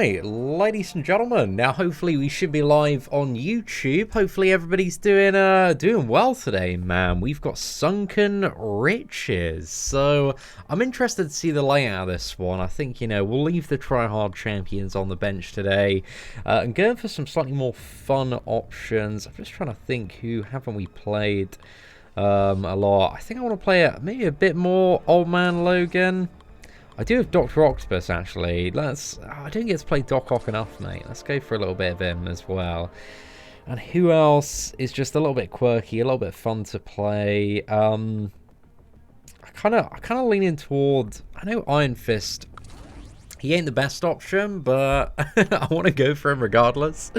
Alright, ladies and gentlemen, now hopefully we should be live on YouTube. Hopefully everybody's doing well today, man. We've got Sunken Riches. So, I'm interested to see the layout of this one. I think, we'll leave the tryhard champions on the bench today. And going for some slightly more fun options. I'm just trying to think, who haven't we played a lot? I think I want to play maybe a bit more Old Man Logan. I do have Dr. Octopus, actually. I didn't get to play Doc Ock enough, mate. Let's go for a little bit of him as well. And who else is just a little bit quirky, a little bit fun to play? I kind of leaning toward, I know Iron Fist. He ain't the best option, but I want to go for him regardless.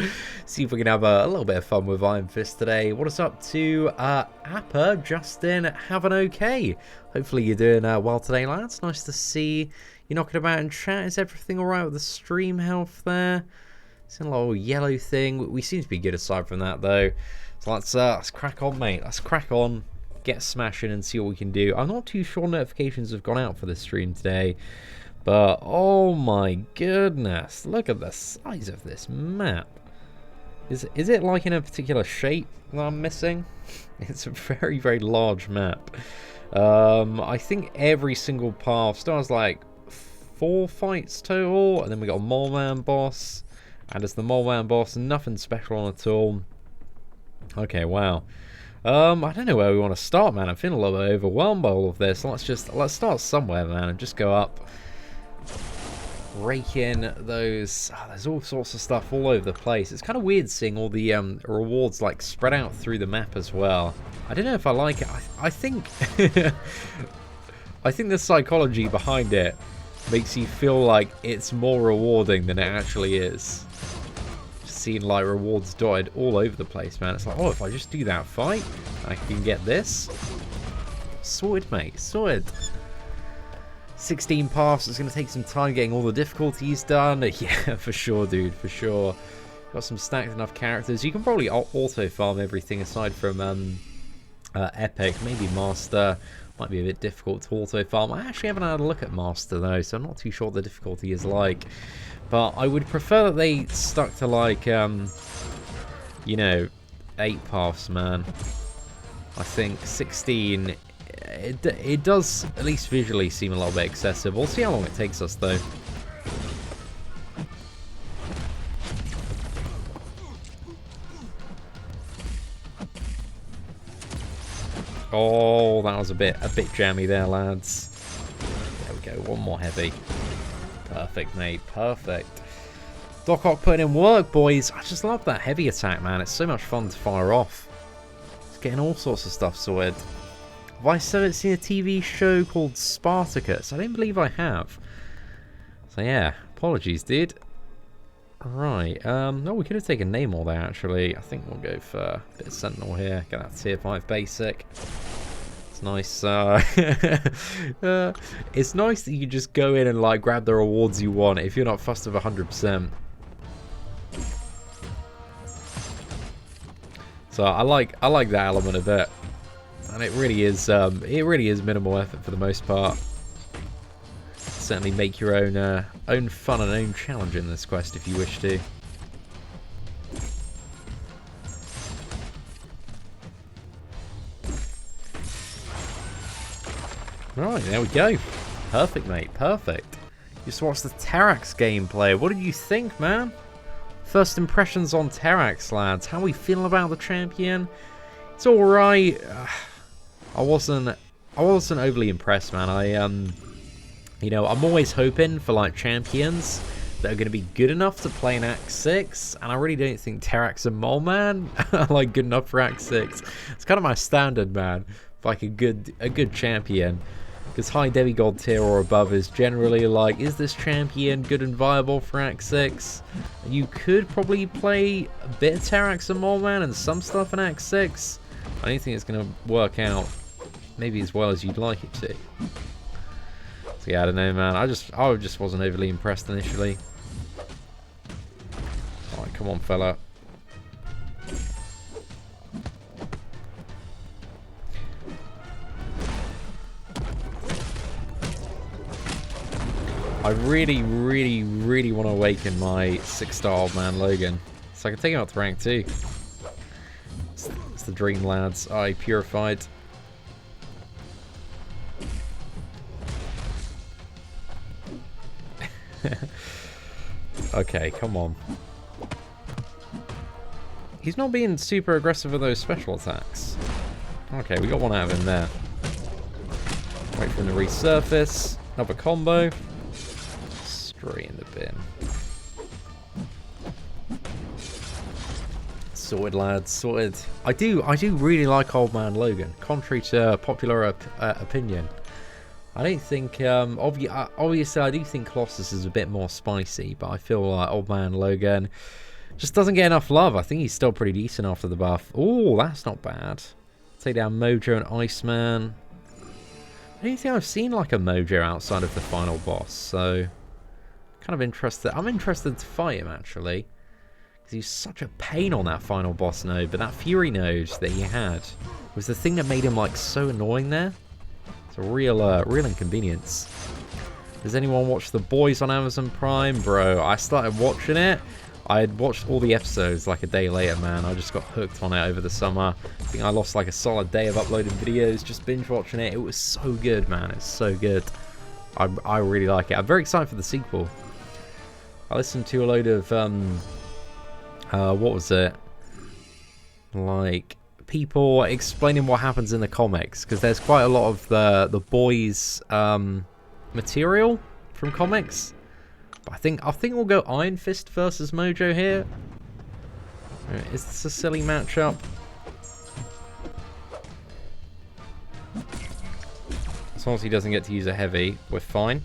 See if we can have a little bit of fun with Iron Fist today. What is up to Appa, Justin, having okay? Hopefully you're doing well today, lads. Nice to see you knocking about in chat. Is everything alright with the stream health there? It's a little yellow thing. We seem to be good aside from that, though. So let's crack on, mate. Let's crack on, get smashing and see what we can do. I'm not too sure notifications have gone out for this stream today. But, oh my goodness, look at the size of this map. Is it like in a particular shape that I'm missing? It's a very, very large map. I think every single path still has like 4 fights total, and then we got a Mole Man boss. And as the Mole Man boss, nothing special on at all. Okay, wow. I don't know where we want to start, man. I'm feeling a little bit overwhelmed by all of this. Let's start somewhere, man, and just go up. Rake in those. There's all sorts of stuff all over the place. It's kind of weird seeing all the rewards like spread out through the map as well. I don't know if I like it. I think I think the psychology behind it makes you feel like it's more rewarding than it actually is. Just seeing like rewards dotted all over the place, man. It's like, oh, if I just do that fight, I can get this. Sorted, mate. Sorted. 16 paths. It's going to take some time getting all the difficulties done. Yeah, for sure, dude, for sure. Got some stacked enough characters. You can probably auto farm everything aside from Epic. Maybe Master might be a bit difficult to auto farm. I actually haven't had a look at Master though, so I'm not too sure what the difficulty is like. But I would prefer that they stuck to like 8 paths, man. I think 16. It does, at least visually, seem a little bit excessive. We'll see how long it takes us, though. Oh, that was a bit jammy there, lads. There we go, one more heavy. Perfect, mate, perfect. Doc Ock putting in work, boys. I just love that heavy attack, man. It's so much fun to fire off. It's getting all sorts of stuff sorted. Have I seen a TV show called Spartacus? I don't believe I have. So yeah, apologies, dude. Right, no, we could have taken Namor there, actually. I think we'll go for a bit of Sentinel here. Get that tier 5 basic. It's nice, it's nice that you can just go in and, like, grab the rewards you want if you're not fussed with 100%. So I like that element of it. And it really is minimal effort for the most part. Certainly make your own fun and own challenge in this quest if you wish to. Right, there we go. Perfect, mate. Perfect. Just watched the Terrax gameplay. What did you think, man? First impressions on Terrax, lads. How are we feeling about the champion? It's all right. I wasn't overly impressed, man. I'm always hoping for like champions that are going to be good enough to play in Act 6, and I really don't think Terrax and Mole Man are like good enough for Act 6. It's kind of my standard, man, for like a good champion, because high demigod tier or above is generally like, is this champion good and viable for Act 6? You could probably play a bit of Terrax and Mole Man and some stuff in Act 6. I don't think it's going to work out maybe as well as you'd like it to. So yeah, I don't know, man. I just wasn't overly impressed initially. Alright, come on, fella. I I really, really, really want to awaken my 6-star old man Logan. So I can take him up to rank 2. It's the dream, lads. I purified. Okay, come on. He's not being super aggressive with those special attacks. Okay, we got one out of him there. Wait for him to resurface. Another combo. Straight in the bin. Sorted, lads. Sorted. I do really like Old Man Logan, contrary to popular opinion. I don't think, obviously I do think Colossus is a bit more spicy, but I feel like Old Man Logan just doesn't get enough love. I think he's still pretty decent after the buff. Oh, that's not bad. Take down Mojo and Iceman. I don't think I've seen like a Mojo outside of the final boss, so kind of interested. I'm interested to fight him actually, because he's such a pain on that final boss node, but that Fury node that he had was the thing that made him like so annoying there. It's a real inconvenience. Does anyone watch The Boys on Amazon Prime? Bro, I started watching it. I had watched all the episodes like a day later, man. I just got hooked on it over the summer. I think I lost like a solid day of uploading videos, just binge watching it. It was so good, man. It's so good. I really like it. I'm very excited for the sequel. I listened to a load of, what was it? Like, people explaining what happens in the comics, because there's quite a lot of the Boys material from comics. But I think we'll go Iron Fist versus Mojo here. Is this a silly matchup? As long as he doesn't get to use a heavy, we're fine.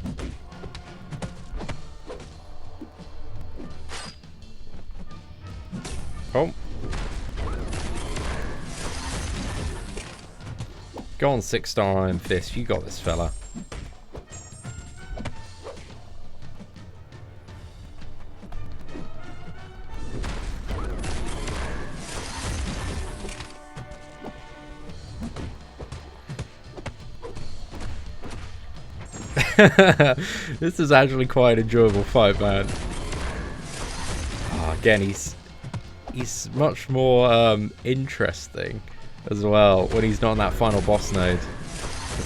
Oh. Go on, 6-star Iron Fist. You got this, fella. This is actually quite an enjoyable fight, man. Oh, again, he's much more interesting as well when he's not on that final boss node.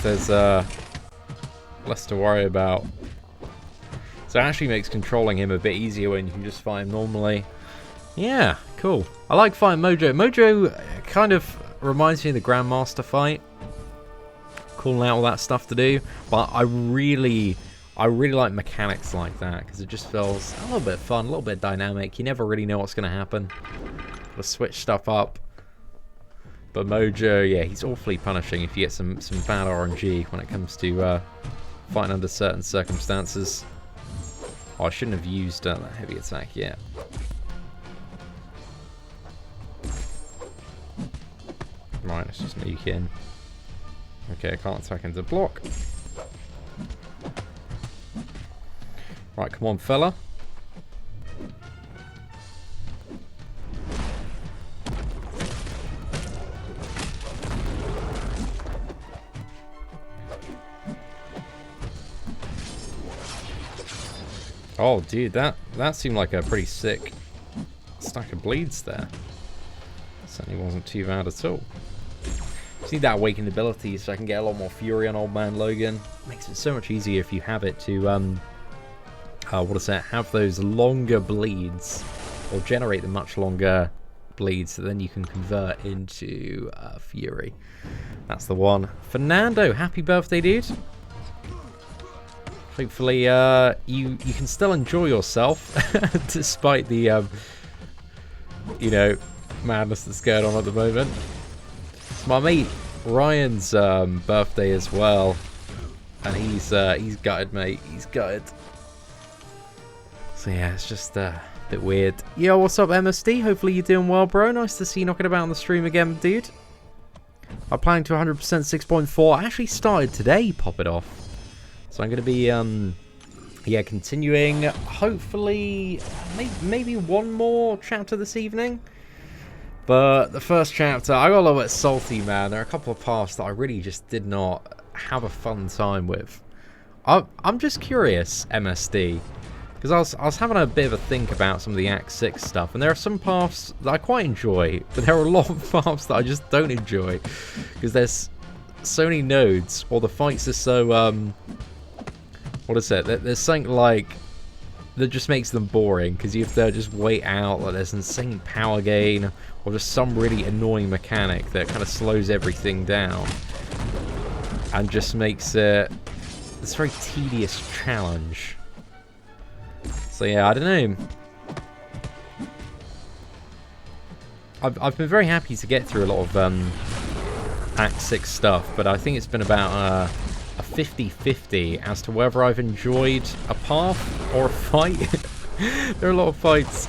There's less to worry about. So it actually makes controlling him a bit easier when you can just fight him normally. Yeah, cool. I like fighting Mojo. Mojo kind of reminds me of the Grandmaster fight. Calling out all that stuff to do, but I really like mechanics like that, because it just feels a little bit fun, a little bit dynamic. You never really know what's going to happen. Gotta switch stuff up. But Mojo, yeah, he's awfully punishing if you get some bad RNG when it comes to fighting under certain circumstances. Oh, I shouldn't have used that heavy attack yet. Right, let's just nuke in. Okay, I can't attack into block. Right, come on, fella. Oh, dude, that seemed like a pretty sick stack of bleeds there. Certainly wasn't too bad at all. Just need that awakened ability so I can get a lot more fury on Old Man Logan. Makes it so much easier if you have it to, have those longer bleeds, or generate the much longer bleeds, so then you can convert into fury. That's the one. Fernando, happy birthday, dude. Hopefully you can still enjoy yourself despite the madness that's going on at the moment. It's my mate Ryan's birthday as well, and he's gutted, mate. He's gutted. So yeah, it's just a bit weird. Yo, what's up, MSD? Hopefully you're doing well, bro. Nice to see you knocking about on the stream again, dude. I'm planning to 100% 6.4. I actually started today, pop it off. So I'm going to be, continuing. Hopefully, maybe one more chapter this evening. But the first chapter, I got a little bit salty, man. There are a couple of parts that I really just did not have a fun time with. I'm just curious, MSD, because I was having a bit of a think about some of the Act 6 stuff, and there are some paths that I quite enjoy, but there are a lot of paths that I just don't enjoy, because there's so many nodes, or the fights are so, what is it? There's something like that just makes them boring, because you have to just wait out, like there's insane power gain, or just some really annoying mechanic that kind of slows everything down, and just makes it this very tedious challenge. So yeah, I don't know. I've been very happy to get through a lot of Act 6 stuff, but I think it's been about a 50-50 as to whether I've enjoyed a path or a fight. There are a lot of fights.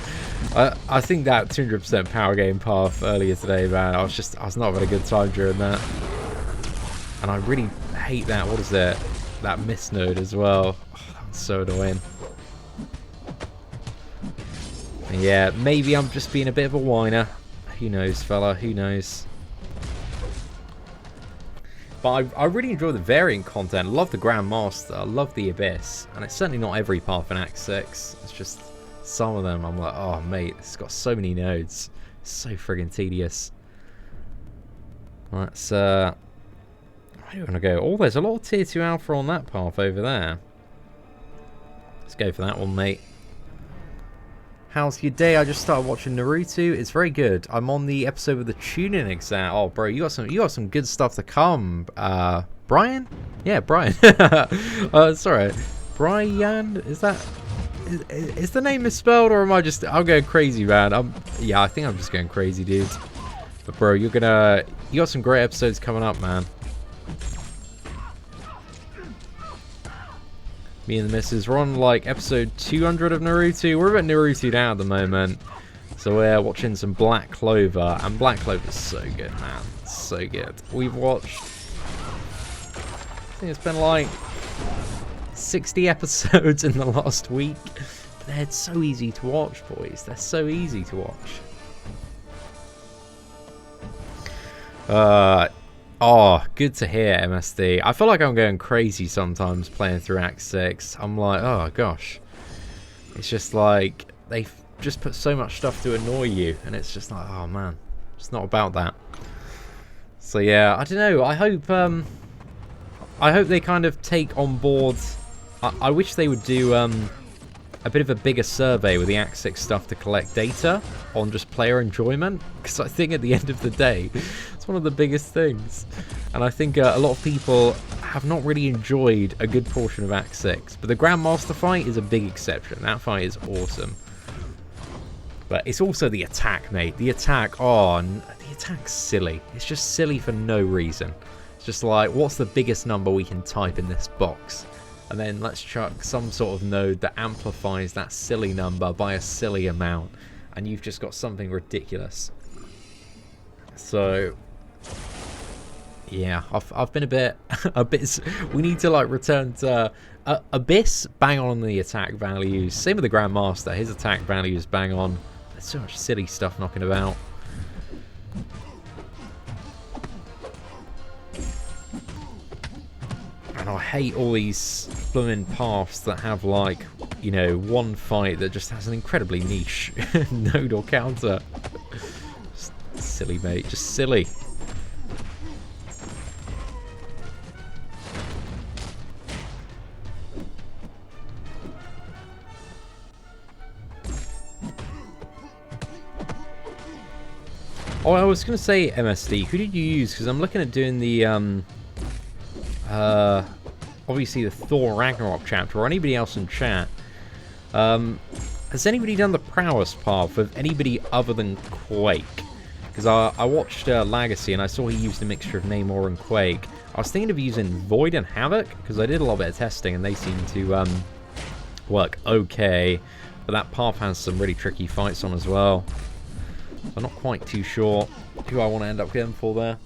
I think that 200% power game path earlier today, man, I was not having a good time during that. And I really hate that, what is it? That miss node as well. Oh, that's so annoying. Yeah, maybe I'm just being a bit of a whiner. Who knows, fella? Who knows? But I really enjoy the variant content. I love the Grandmaster. I love the Abyss. And it's certainly not every path in Act 6. It's just some of them. I'm like, oh, mate, it's got so many nodes. It's so friggin' tedious. Let's, where do you want to go? Oh, there's a lot of Tier 2 Alpha on that path over there. Let's go for that one, mate. How's your day? I just started watching Naruto. It's very good. I'm on the episode with the tuning exam. Oh, bro, you got some good stuff to come. Brian? Yeah, Brian. Sorry, Brian. Is the name misspelled, or am I just? I'm going crazy, man. Yeah, I think I'm just going crazy, dude. But bro, you got some great episodes coming up, man. Me and the missus, we're on like episode 200 of Naruto. We're about Naruto now at the moment. So we're watching some Black Clover. And Black Clover's so good, man. So good. We've watched, I think it's been like 60 episodes in the last week. But they're so easy to watch, boys. They're so easy to watch. Oh, good to hear, MSD. I feel like I'm going crazy sometimes playing through Act 6. I'm like, oh gosh. It's just like, they've just put so much stuff to annoy you, and it's just like, oh man, it's not about that. So yeah, I don't know. I hope they kind of take on board. I wish they would do a bit of a bigger survey with the Act 6 stuff to collect data on just player enjoyment, because I think at the end of the day, it's one of the biggest things. And I think a lot of people have not really enjoyed a good portion of Act 6, but the Grandmaster fight is a big exception. That fight is awesome. But it's also the attack, mate. The attack, the attack's silly. It's just silly for no reason. It's just like, what's the biggest number we can type in this box? And then let's chuck some sort of node that amplifies that silly number by a silly amount. And you've just got something ridiculous. So, yeah, I've been a bit, we need to like return to, Abyss, bang on the attack values. Same with the Grandmaster, his attack values bang on. There's so much silly stuff knocking about. And I hate all these blooming paths that have, like, you know, one fight that just has an incredibly niche node or counter. Just silly, mate. Just silly. Oh, I was going to say, MSD, who did you use? Because I'm looking at doing the, obviously the Thor Ragnarok chapter, or anybody else in chat. Has anybody done the prowess path with anybody other than Quake? Because I watched Legacy and I saw he used a mixture of Namor and Quake. I was thinking of using Void and Havoc, because I did a little bit of testing and they seem to work okay. But that path has some really tricky fights on as well. I'm not quite too sure who I want to end up getting for there.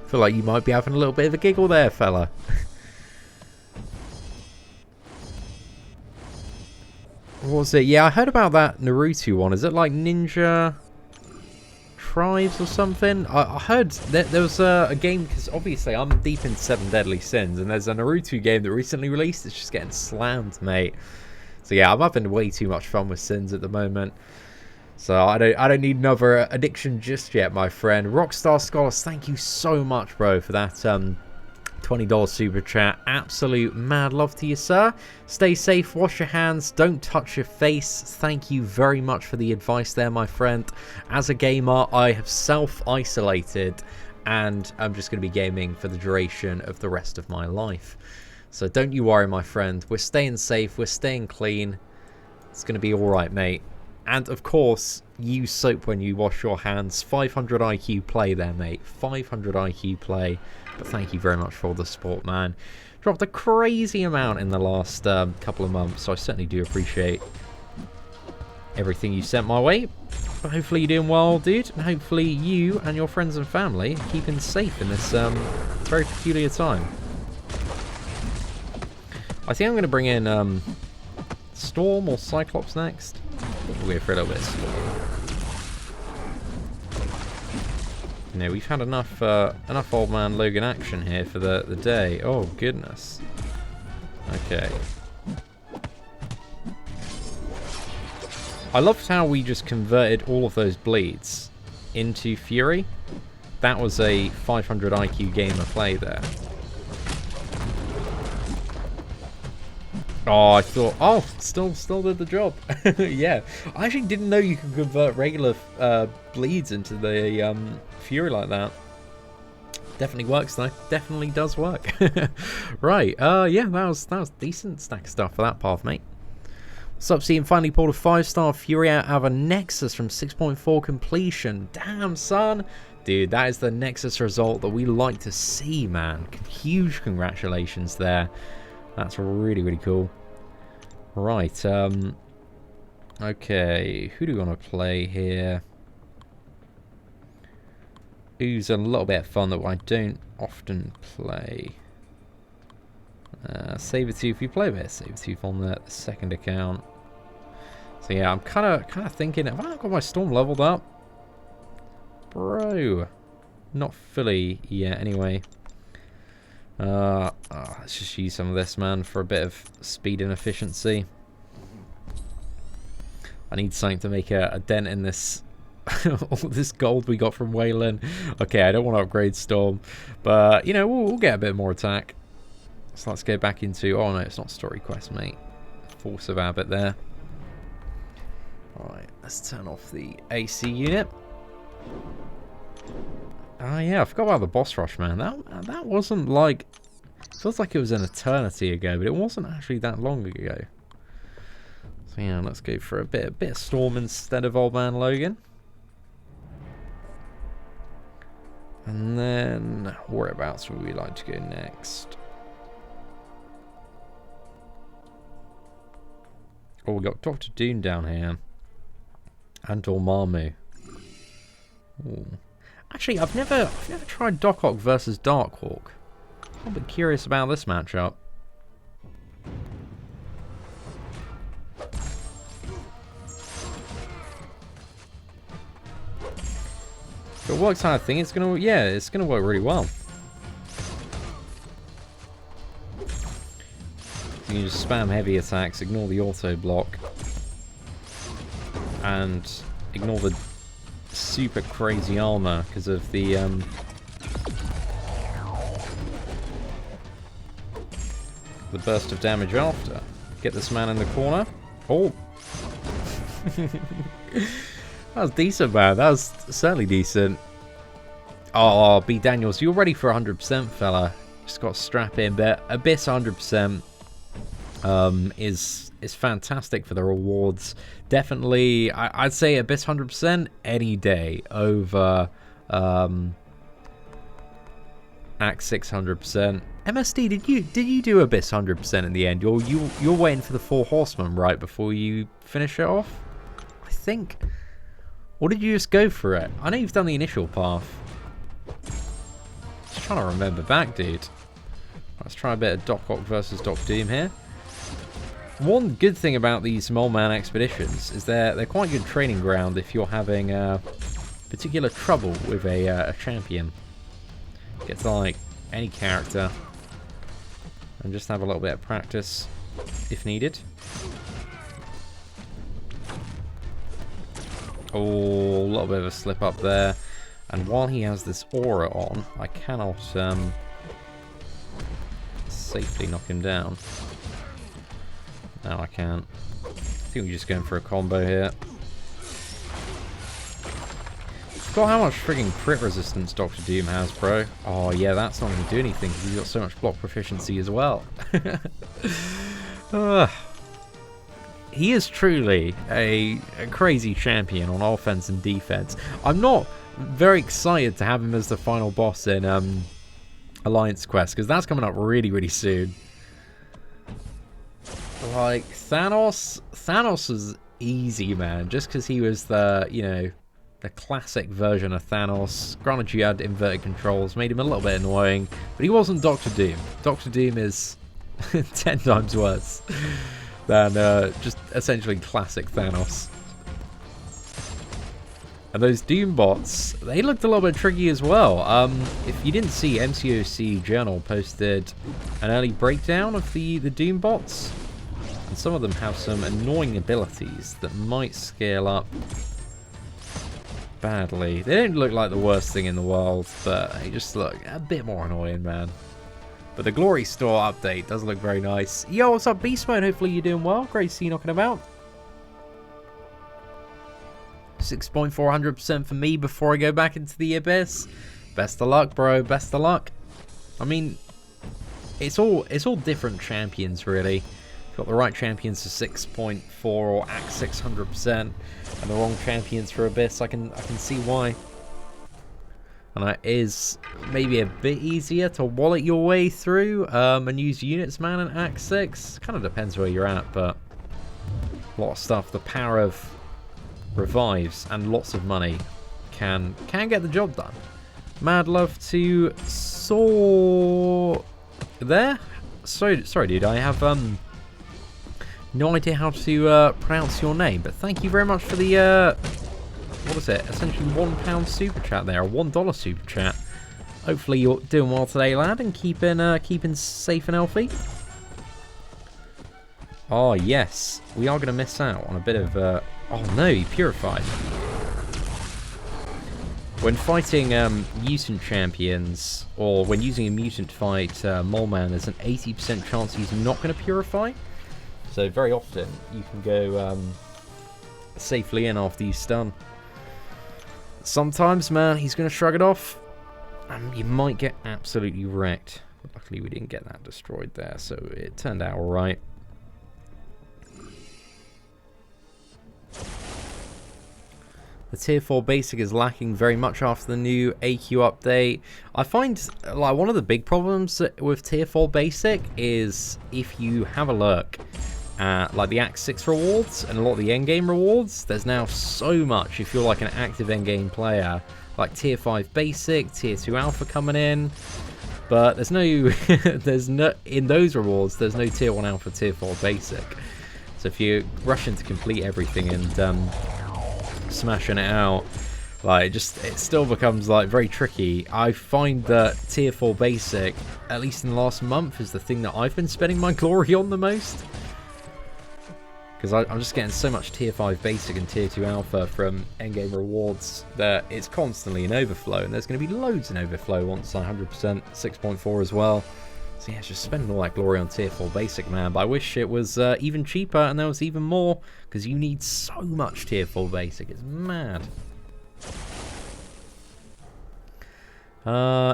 Feel like you might be having a little bit of a giggle there, fella. What was it? Yeah, I heard about that Naruto one. Is it like Ninja tribes or something. I heard that there was a game, because obviously I'm deep in 7 Deadly Sins, and there's a Naruto game that recently released. It's just getting slammed, mate. So yeah, I'm having way too much fun with Sins at the moment. So I don't need another addiction just yet, my friend. Rockstar Scholars, thank you so much, bro, for that $20 super chat. Absolute mad love to you, sir. Stay safe, wash your hands, don't touch your face. Thank you very much for the advice there, my friend. As a gamer, I have self-isolated, and I'm just going to be gaming for the duration of the rest of my life. So don't you worry, my friend. We're staying safe, we're staying clean. It's going to be alright, mate. And of course, use soap when you wash your hands. 500 IQ play there, mate. 500 IQ play. But thank you very much for all the support, man. Dropped a crazy amount in the last couple of months, so I certainly do appreciate everything you sent my way. But hopefully you're doing well, dude. And hopefully you and your friends and family are keeping safe in this very peculiar time. I think I'm going to bring in Storm or Cyclops next. We'll go for a little bit of Storm. You know, we've had enough old man Logan action here for the day. Oh, goodness. Okay. I loved how we just converted all of those bleeds into Fury. That was a 500 IQ gamer play there. Oh, I thought... Oh, still did the job. Yeah. I actually didn't know you could convert regular bleeds into the Fury like that. Definitely works, though. Definitely does work. Right. Yeah, that was decent stack of stuff for that path, mate. What's up, Seatin? Finally pulled a 5-star Fury out of a Nexus from 6.4 completion. Damn, son. Dude, that is the Nexus result that we like to see, man. Huge congratulations there. That's really, really cool. Right, okay, who do we want to play here? Who's a little bit of fun that I don't often play? Sabertooth, we play a bit of Sabertooth on the second account. So yeah, I'm kind of thinking, have I got my Storm leveled up? Bro, not fully yet anyway. Let's just use some of this, man, for a bit of speed and efficiency. I need something to make a dent in this all this gold we got from Waylon. Okay, I don't want to upgrade Storm, but you know, we'll get a bit more attack. So let's go back into... Oh no, it's not story quest, mate. Force of Habit there. Alright, let's turn off the AC unit. Oh yeah, I forgot about the boss rush, man. That wasn't like... It feels like it was an eternity ago, but it wasn't actually that long ago. So yeah, let's go for a bit of Storm instead of Old Man Logan. And then, whereabouts would we like to go next? Oh, we got Dr. Doom down here. And Dormammu. Ooh. Actually, I've never tried Doc Ock versus Darkhawk. I'm a bit curious about this matchup. If it works how I think it's gonna, yeah, it's gonna work really well. You can just spam heavy attacks, ignore the auto block, and ignore the super crazy armor because of the burst of damage after. Get this man in the corner. Oh. That was decent, man. That was certainly decent. Oh, B. Daniels, you're ready for 100%, fella. Just got to strap in, but Abyss 100% is fantastic for the rewards. Definitely, I'd say Abyss 100% any day over Axe 600%. MSD, did you do Abyss 100% in the end? You're waiting for the 4 Horsemen right before you finish it off, I think. Or did you just go for it? I know you've done the initial path. Just trying to remember back, dude. Let's try a bit of Doc Ock versus Doc Doom here. One good thing about these Mole Man expeditions is they're quite good training ground if you're having particular trouble with a champion. Get to like any character and just have a little bit of practice if needed. Oh, a little bit of a slip up there. And while he has this aura on, I cannot safely knock him down. No, I can't. I think we're just going for a combo here. Forgot how much frigging crit resistance Dr. Doom has, bro. Oh yeah, that's not going to do anything because he's got so much block proficiency as well. He is truly a crazy champion on offense and defense. I'm not very excited to have him as the final boss in Alliance Quest because that's coming up really, really soon. Like, Thanos is easy, man, just because he was the, you know, the classic version of Thanos. Granted, you had inverted controls, made him a little bit annoying, but he wasn't Dr. Doom. Dr. Doom is 10 times worse than just essentially classic Thanos. And those Doom bots, they looked a little bit tricky as well. If you didn't see, MCOC Journal posted an early breakdown of the Doom bots. And some of them have some annoying abilities that might scale up badly. They don't look like the worst thing in the world, but they just look a bit more annoying, man. But the Glory Store update does look very nice. Yo, what's up, Beast Mode? Hopefully you're doing well. Great to see you knocking about. 6.400% for me before I go back into the abyss. Best of luck, bro. Best of luck. I mean, it's all different champions, really. Got the right champions for 6.4 or at 600%, and the wrong champions for Abyss. I can see why. And that is maybe a bit easier to wallet your way through and use units, man, in Act 6. Kind of depends where you're at, but a lot of stuff. The power of revives and lots of money can get the job done. Mad love to saw there. Sorry, dude. I have no idea how to pronounce your name, but thank you very much for the what is it? Essentially £1 super chat there, a $1 super chat. Hopefully you're doing well today, lad, and keeping safe and healthy. Oh yes, we are going to miss out on a bit of oh no, he purified. When fighting mutant champions, or when using a mutant to fight Mole Man, there's an 80% chance he's not going to purify. So very often you can go safely in after you stun. Sometimes, man, he's going to shrug it off, and you might get absolutely wrecked. Luckily, we didn't get that destroyed there, so it turned out all right. The Tier 4 Basic is lacking very much after the new AQ update. I find, like, one of the big problems with Tier 4 Basic is if you have a look at, like, the Act 6 rewards and a lot of the endgame rewards, there's now so much, if you're like an active endgame player, like Tier 5 Basic, Tier 2 Alpha coming in, but there's no, in those rewards, there's no Tier 1 Alpha, Tier 4 Basic. So if you're rushing to complete everything and smashing it out, like, it still becomes, like, very tricky. I find that Tier 4 Basic, at least in the last month, is the thing that I've been spending my glory on the most. Because I'm just getting so much Tier 5 Basic and Tier 2 Alpha from endgame rewards that it's constantly in overflow, and there's going to be loads in overflow once 100% 6.4 as well. So yeah, it's just spending all that glory on Tier 4 Basic, man. But I wish it was even cheaper and there was even more, because you need so much Tier 4 Basic. It's mad.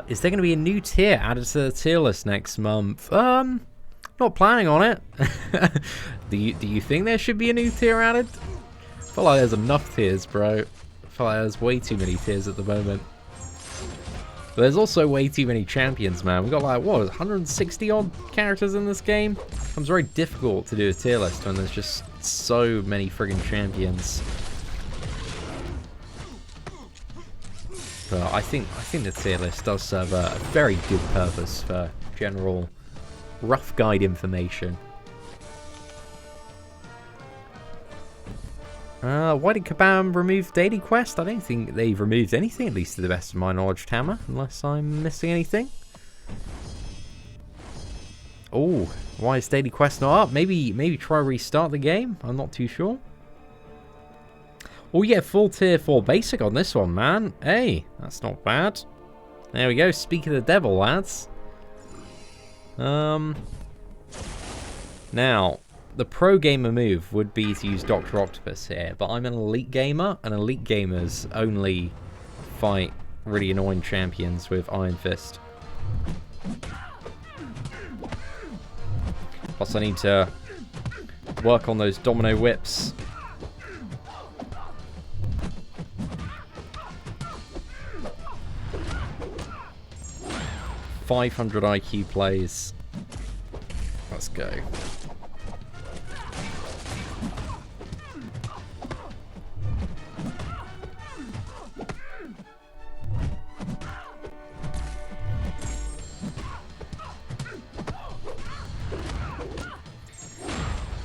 Is there going to be a new tier added to the tier list next month? Not planning on it. Do you think there should be a new tier added? I feel like there's enough tiers, bro. I feel like there's way too many tiers at the moment. But there's also way too many champions, man. We've got, like, what, 160 odd characters in this game? It becomes very difficult to do a tier list when there's just so many friggin' champions. But I think the tier list does serve a very good purpose for general rough guide information. Why did Kabam remove Daily Quest? I don't think they've removed anything, at least to the best of my knowledge, Tammer, unless I'm missing anything. Oh, why is Daily Quest not up? Maybe try restart the game? I'm not too sure. Oh, yeah, full tier 4 basic on this one, man. Hey, that's not bad. There we go, speak of the devil, lads. Now, the pro gamer move would be to use Dr. Octopus here, but I'm an elite gamer, and elite gamers only fight really annoying champions with Iron Fist. Plus I need to work on those domino whips. .500 IQ plays. Let's go.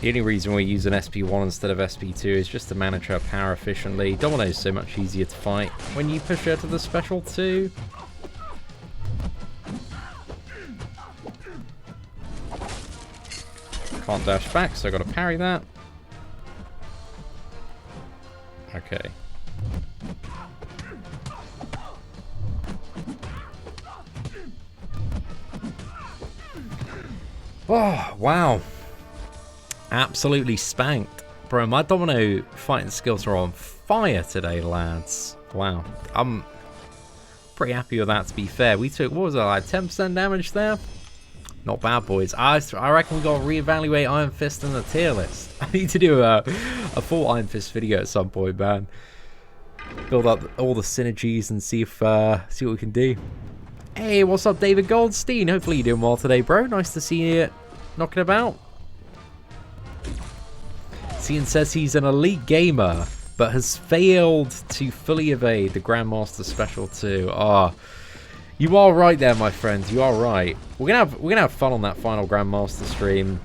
The only reason we use an SP1 instead of SP2 is just to manage her power efficiently. Domino's so much easier to fight when you push her to the special 2. Can't dash back, so I gotta parry that. Okay. Oh, wow. Absolutely spanked. Bro, my domino fighting skills are on fire today, lads. Wow. I'm pretty happy with that, to be fair. We took, what was it, like 10% damage there? Not bad, boys. I reckon we got to reevaluate Iron Fist in the tier list. I need to do a full Iron Fist video at some point, man. Build up all the synergies and see what we can do. Hey, what's up, David Goldstein? Hopefully you're doing well today, bro. Nice to see you knocking about. Seatin says he's an elite gamer, but has failed to fully evade the Grandmaster Special 2. Ah, you are right there, my friends. You are right. We're gonna have fun on that final Grandmaster stream.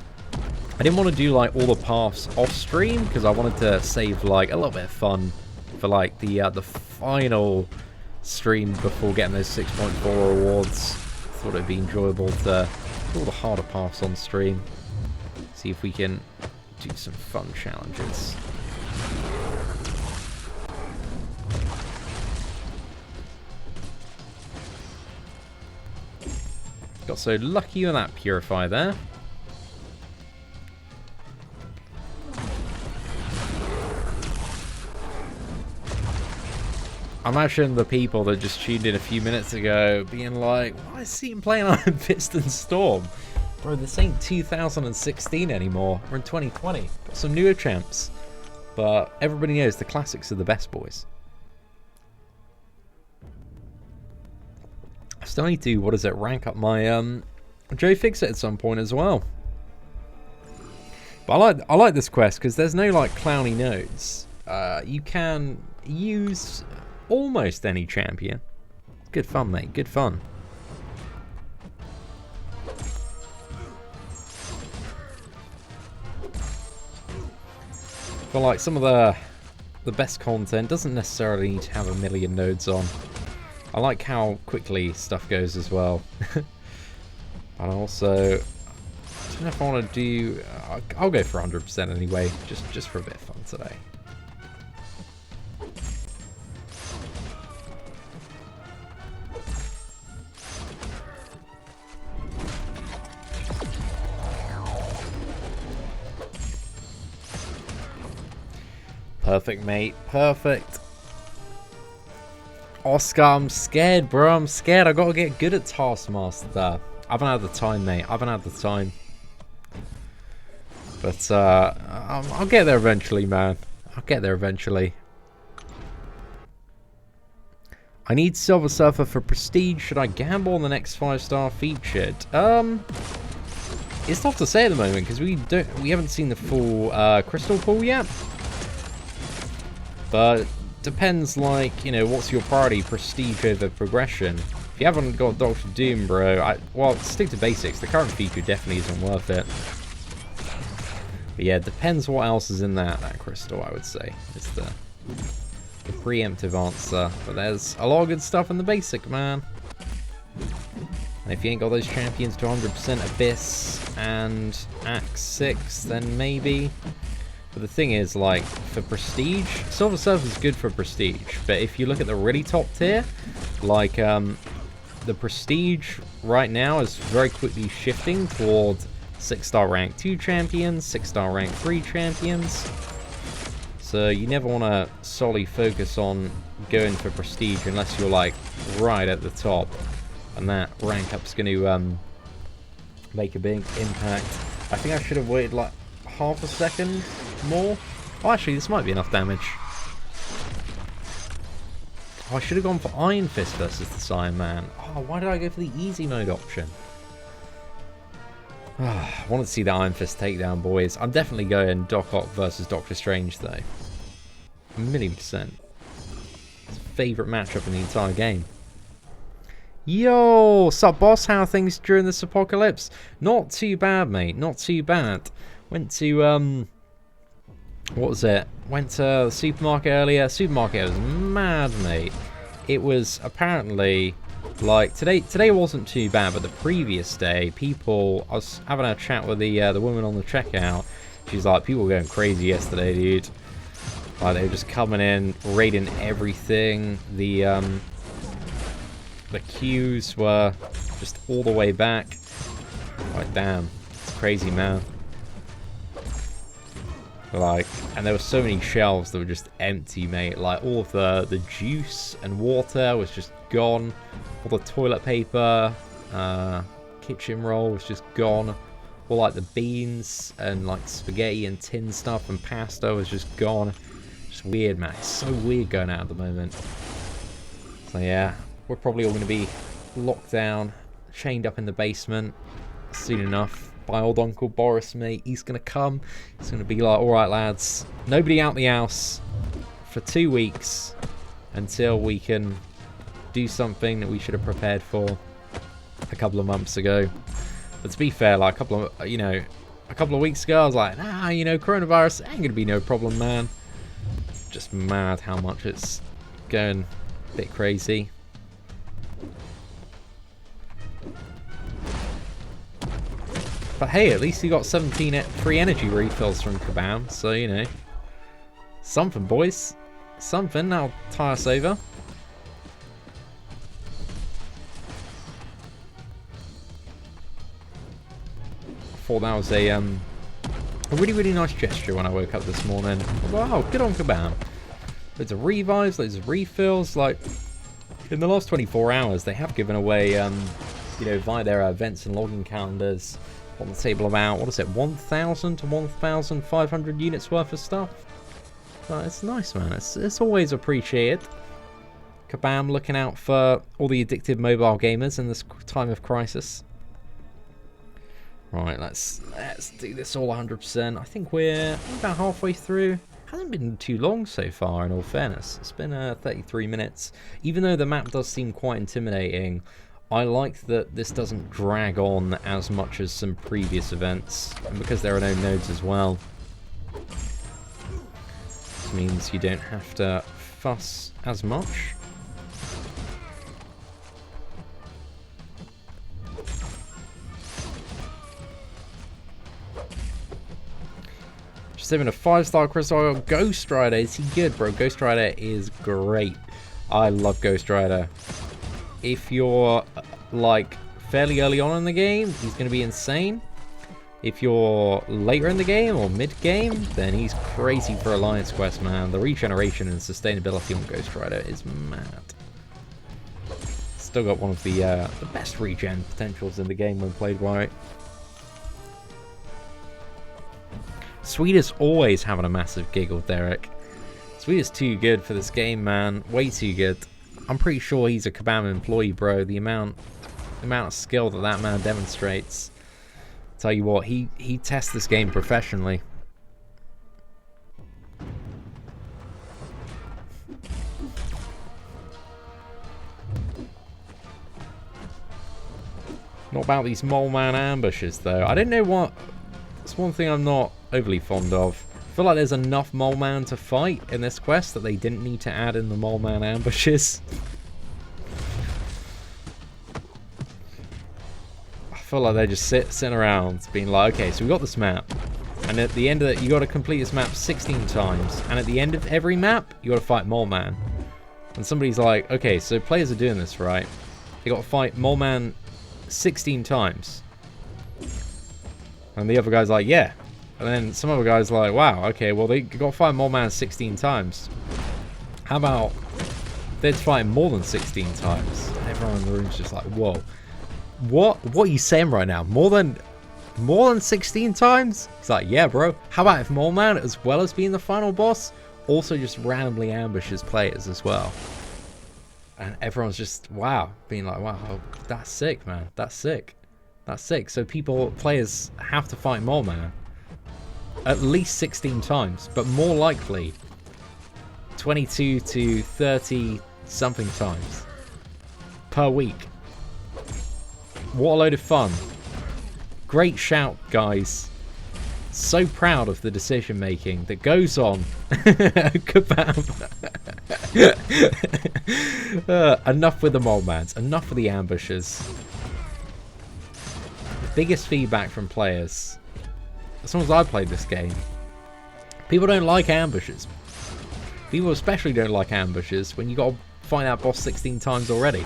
I didn't want to do like all the paths off stream because I wanted to save like a little bit of fun for like the final stream before getting those 6.4 rewards. Thought it'd be enjoyable to do all the harder paths on stream. See if we can do some fun challenges. Got so lucky with that Purify there. Imagine the people that just tuned in a few minutes ago being like, why is Seatin playing Iron Fist and Storm? Bro, this ain't 2016 anymore. We're in 2020. Got some newer champs. But everybody knows the classics are the best, boys. I still need to, what is it, rank up my Joe Fixit at some point as well. But I like this quest because there's no like clowny nodes. You can use almost any champion. Good fun, mate. Good fun. But like some of the best content doesn't necessarily need to have a million nodes on. I like how quickly stuff goes as well. And also, I don't know if I want to do. I'll go for 100% anyway, just for a bit of fun today. Perfect, mate. Perfect. Oscar, I'm scared, bro. I'm scared. I gotta get good at Taskmaster. I haven't had the time, mate. I haven't had the time. But I'll get there eventually, man. I'll get there eventually. I need Silver Surfer for Prestige. Should I gamble on the next 5-star featured? It's tough to say at the moment because we haven't seen the full crystal pool yet. But depends, like, you know, what's your priority, prestige over progression. If you haven't got Dr. Doom, bro, well, stick to basics. The current feature definitely isn't worth it. But yeah, it depends what else is in that crystal, I would say. It's the preemptive answer. But there's a lot of good stuff in the basic, man. And if you ain't got those champions to 100% Abyss and Axe 6, then maybe. But the thing is, like, for Prestige, Silver Surfer is good for Prestige. But if you look at the really top tier, like, the Prestige right now is very quickly shifting toward 6-star rank 2 champions, 6-star rank 3 champions. So you never want to solely focus on going for Prestige unless you're, like, right at the top. And that rank up's going to make a big impact. I think I should have waited, like, half a second more. Oh, actually, this might be enough damage. Oh, I should have gone for Iron Fist versus the Cyan Man. Oh, why did I go for the easy mode option? I wanted to see the Iron Fist takedown, boys. I'm definitely going Doc Ock versus Doctor Strange, though. 1,000,000%. It's a favourite matchup in the entire game. Yo, sup, boss? How are things during this apocalypse? Not too bad, mate. Not too bad. Went to, what was it? Went to the supermarket earlier. Supermarket was mad, mate. It was apparently, like, today wasn't too bad, but the previous day, people, I was having a chat with the woman on the checkout. She's like, people were going crazy yesterday, dude. Like, they were just coming in, raiding everything. The queues were just all the way back. Like, damn, it's crazy, man. Like, and there were so many shelves that were just empty, mate. Like, all of the juice and water was just gone. All the toilet paper, kitchen roll was just gone. All, like, the beans and, like, spaghetti and tin stuff and pasta was just gone. Just weird, man. It's so weird going out at the moment. So, yeah, we're probably all going to be locked down, chained up in the basement soon enough. By old Uncle Boris, mate. He's going to come. He's going to be like, alright, lads. Nobody out the house for 2 weeks until we can do something that we should have prepared for a couple of months ago. But to be fair, like, a couple of weeks ago, I was like, nah, coronavirus ain't going to be no problem, man. Just mad how much it's going a bit crazy. But hey, at least you got 17 free energy refills from Kabam, so, something, boys. Something, that'll tie us over. I thought that was a really, really nice gesture when I woke up this morning. Wow, good on Kabam. Loads of revives, loads of refills. Like, in the last 24 hours, they have given away, via their events and login calendars, on the table about, what is it, 1,000 to 1,500 units worth of stuff. But it's nice, man. It's always appreciated. Kabam looking out for all the addictive mobile gamers in this time of crisis. Right, let's do this all 100%. I think we're about halfway through. Hasn't been too long so far, in all fairness. It's been 33 minutes. Even though the map does seem quite intimidating, I like that this doesn't drag on as much as some previous events, and because there are no nodes as well. This means you don't have to fuss as much. Just having a 5-star crystal. Ghost Rider, is he good, bro? Ghost Rider is great. I love Ghost Rider. If you're, like, fairly early on in the game, he's going to be insane. If you're later in the game or mid-game, then he's crazy for Alliance Quest, man. The regeneration and sustainability on Ghost Rider is mad. Still got one of the best regen potentials in the game when played right. Sweet is always having a massive giggle, Derek. Sweet is too good for this game, man. Way too good. I'm pretty sure he's a Kabam employee, bro. The amount of skill that man demonstrates. Tell you what, he tests this game professionally. Not about these mole man ambushes, though. I don't know what It's one thing I'm not overly fond of. I feel like there's enough Mole Man to fight in this quest that they didn't need to add in the Mole Man ambushes. I feel like they're just sitting around being like, okay, so we got this map. And at the end of it, you got to complete this map 16 times. And at the end of every map, you got to fight Mole Man. And somebody's like, okay, so players are doing this, right? They got to fight Mole Man 16 times. And the other guy's like, yeah. And then some other guy's like, wow, okay, well, they got to fight Mole Man 16 times. How about they'd fight more than 16 times? And everyone in the room's just like, whoa. What are you saying right now? More than 16 times? He's like, yeah, bro. How about if Mole Man, as well as being the final boss, also just randomly ambushes players as well? And everyone's just, wow, being like, wow, that's sick, man. That's sick. That's sick. So players have to fight Mole Man at least 16 times, but more likely 22 to 30 something times per week. What a load of fun. Great shout, guys. So proud of the decision making that goes on. Kabam. Enough with the Mole Mans. Enough with the ambushes. The biggest feedback from players, as long as I played this game, people don't like ambushes. People especially don't like ambushes when you got to find that boss 16 times already.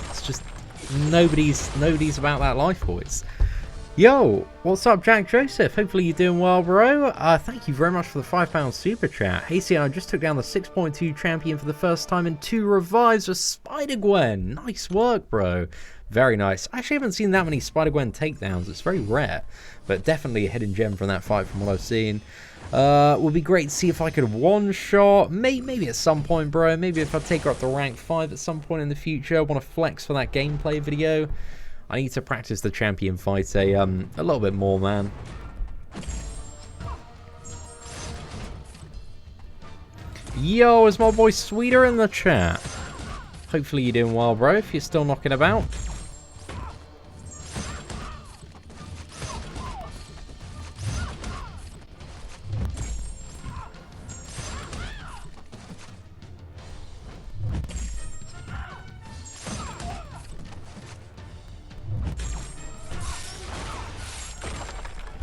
It's just nobody's about that life, boys. Yo, what's up, Jack Joseph? Hopefully you're doing well, bro. Thank you very much for the £5 super chat. Hey, Seatin, I just took down the 6.2 champion for the first time in 2 revives with Spider-Gwen. Nice work, bro. Very nice. I actually haven't seen that many Spider-Gwen takedowns. It's very rare, but definitely a hidden gem from that fight from what I've seen. Would be great to see if I could one-shot. Maybe at some point, bro. Maybe if I take her up to rank 5 at some point in the future. I want to flex for that gameplay video. I need to practice the champion fight a little bit more, man. Yo, is my boy Sweeter in the chat? Hopefully you're doing well, bro, if you're still knocking about.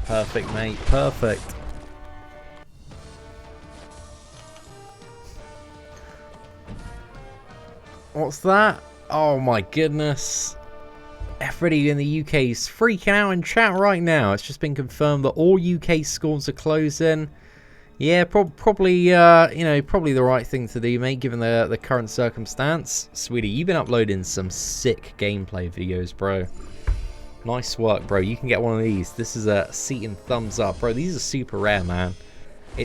Perfect, mate. Perfect. What's that? Oh my goodness. Everybody in the UK is freaking out in chat right now. It's just been confirmed that all UK schools are closing. Yeah, probably, you know, probably the right thing to do, mate, given the current circumstance. Sweetie, you've been uploading some sick gameplay videos, bro. Nice work, bro. You can get one of these. This is a Seatin thumbs up, bro. These are super rare, man.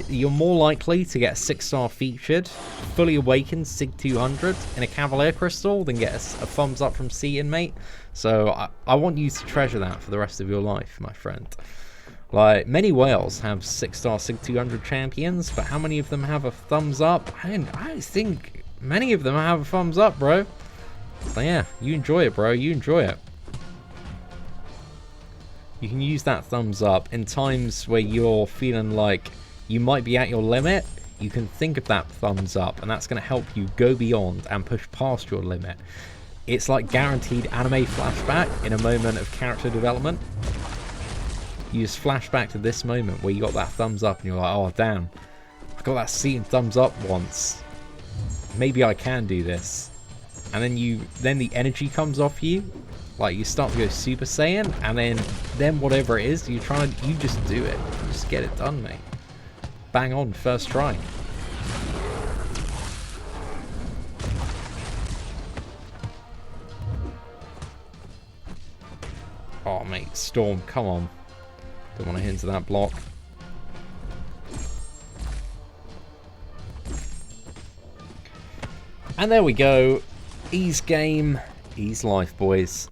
You're more likely to get a 6-star featured, fully awakened Sig 200 in a Cavalier Crystal than get a thumbs up from Seatin, mate. So I want you to treasure that for the rest of your life, my friend. Like, many whales have 6-star Sig 200 champions, but how many of them have a thumbs up? I think many of them have a thumbs up, bro. So yeah, you enjoy it, bro. You enjoy it. You can use that thumbs up in times where you're feeling like you might be at your limit. You can think of that thumbs up, and that's going to help you go beyond and push past your limit. It's like guaranteed anime flashback in a moment of character development. You just flash back to this moment where you got that thumbs up and you're like, oh damn, I got that Seatin thumbs up once. Maybe I can do this. And then the energy comes off you. Like, you start to go Super Saiyan, and then whatever it is, you just do it. You just get it done, mate. Bang on, first try. Oh, mate, Storm, come on. Don't want to hit into that block. And there we go. Ease game, ease life, boys.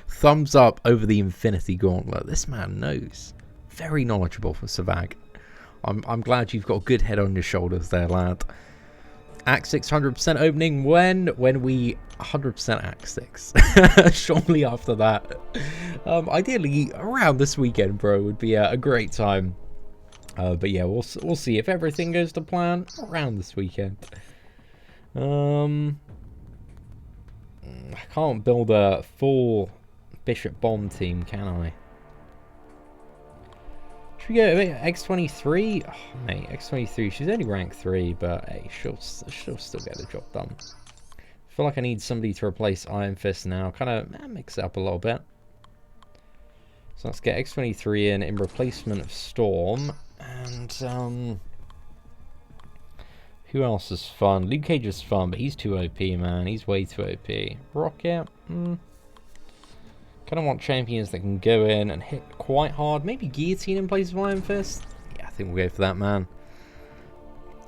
Thumbs up over the Infinity Gauntlet. This man knows. Very knowledgeable for Savag. I'm glad you've got a good head on your shoulders there, lad. Act 6 100% opening when we 100% Act 6. Shortly after that. Ideally around this weekend, bro, would be a great time. But yeah, we'll see if everything goes to plan around this weekend. I can't build a full Bishop Bomb team, can I? Should we go X23? Oh, mate, X23, she's only rank 3, but hey, she'll still get the job done. I feel like I need somebody to replace Iron Fist now. Kind of mix it up a little bit. So let's get X23 in replacement of Storm. And, who else is fun? Luke Cage is fun, but he's too OP, man. He's way too OP. Rocket? Kind of want champions that can go in and hit quite hard. Maybe Guillotine in place of Iron Fist? Yeah, I think we'll go for that, man.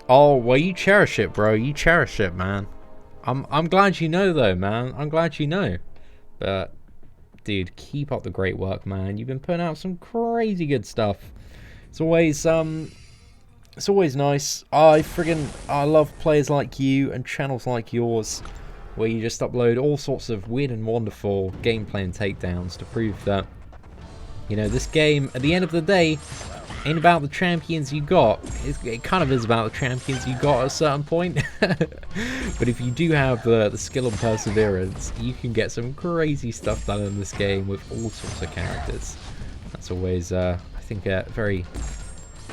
Oh, well, you cherish it, bro. You cherish it, man. I'm glad you know, though, man. I'm glad you know. But, dude, keep up the great work, man. You've been putting out some crazy good stuff. It's always nice. I love players like you and channels like yours, where you just upload all sorts of weird and wonderful gameplay and takedowns to prove that, you know, this game, at the end of the day, ain't about the champions you got. It kind of is about the champions you got at a certain point. But if you do have the skill and perseverance, you can get some crazy stuff done in this game with all sorts of characters. That's always, I think, a very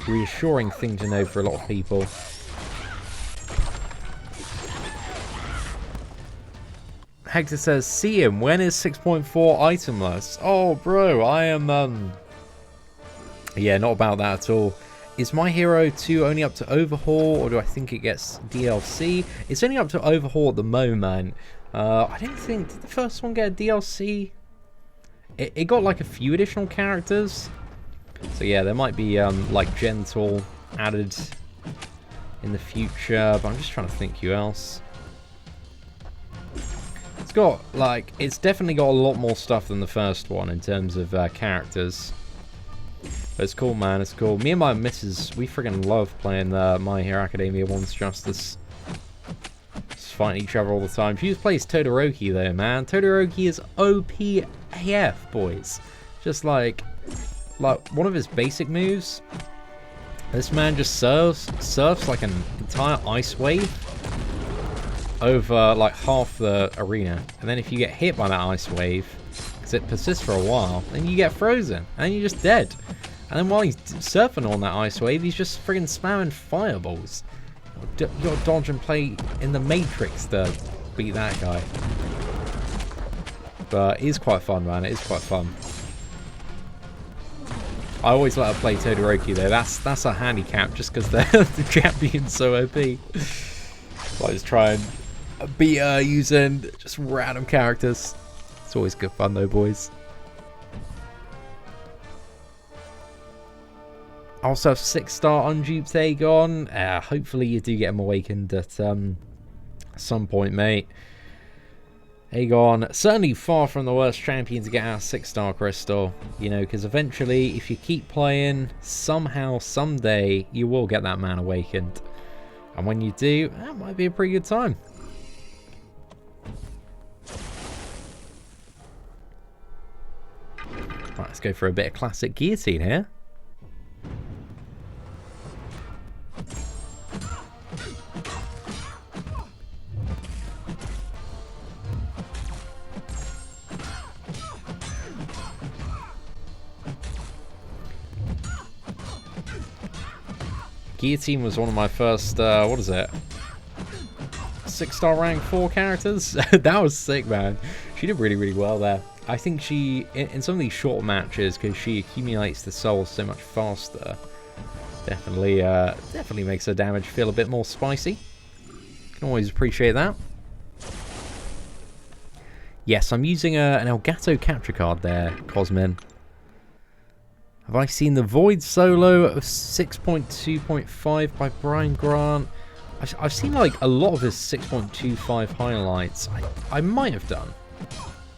reassuring thing to know for a lot of people. Hector says, Seatin, when is 6.4 itemless? Oh, bro, I am, yeah, not about that at all. Is My Hero 2 only up to Overhaul, or do I think it gets DLC? It's only up to Overhaul at the moment. I don't think, did the first one get a DLC? It got, like, a few additional characters. So, yeah, there might be, like, Gentle added in the future, but I'm just trying to think who else. It's got, like, it's definitely got a lot more stuff than the first one in terms of characters. But it's cool, man, it's cool. Me and my missus, we friggin' love playing My Hero Academia Once Justice. Just fighting each other all the time. She just plays Todoroki, though, man. Todoroki is OP AF, boys. Just like one of his basic moves, this man just surfs like an entire ice wave over like half the arena, and then if you get hit by that ice wave, because it persists for a while, then you get frozen, and then you're just dead. And then while he's surfing on that ice wave, he's just friggin' spamming fireballs. You gotta dodge and play in the Matrix to beat that guy. But it is quite fun, man. It is quite fun. I always let her play Todoroki though. That's a handicap, just because the champion's so OP. So I just try and beat her using just random characters. It's always good fun though, boys. I also have 6-star unduped Aegon. Hopefully you do get him awakened at some point, mate. Aegon, certainly far from the worst champion to get out of 6-star crystal, you know, because eventually, if you keep playing, somehow, someday, you will get that man awakened. And when you do, that might be a pretty good time. Right, let's go for a bit of classic guillotine here. Guillotine was one of my first, what is it? 6-star rank 4 characters? That was sick, man. She did really, really well there. I think she, in some of these short matches, because she accumulates the souls so much faster, definitely makes her damage feel a bit more spicy. Can always appreciate that. Yes, I'm using an Elgato capture card there, Cosmin. Have I seen the Void solo of 6.2.5 by Brian Grant? I've seen like a lot of his 6.25 highlights. I might have done.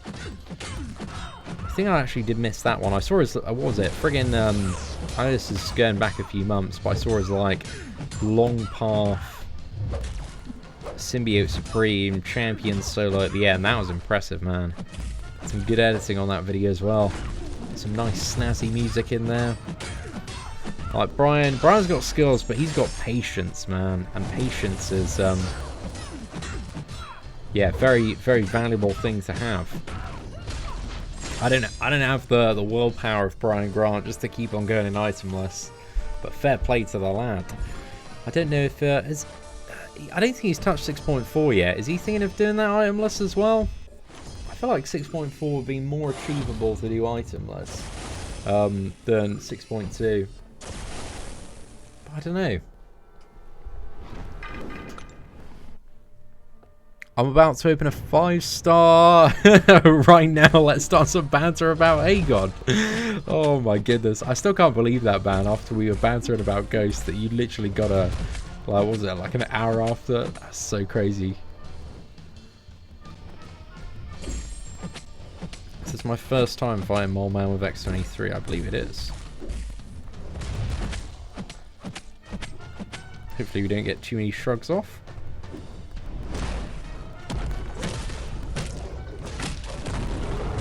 I think I actually did miss that one. I saw his, what was it? Friggin', I know this is going back a few months, but I saw his like long path Symbiote Supreme, Champion Solo at the end. That was impressive, man. Some good editing on that video as well. Some nice snazzy music in there. Like Brian's got skills, but he's got patience, man. And patience is, yeah, very, very valuable thing to have. I don't have the willpower of Brian Grant just to keep on going in itemless, but fair play to the lad. I don't know if I don't think he's touched 6.4 yet. Is he thinking of doing that itemless as well? I feel like 6.4 would be more achievable to do itemless than 6.2. But I don't know. I'm about to open a 5-star right now. Let's start some banter about Aegon. Oh my goodness. I still can't believe that, man, after we were bantering about Ghost, that you literally got a, like, what was it, like an hour after? That's so crazy. This is my first time fighting Mole Man with X23, I believe it is. Hopefully we don't get too many shrugs off.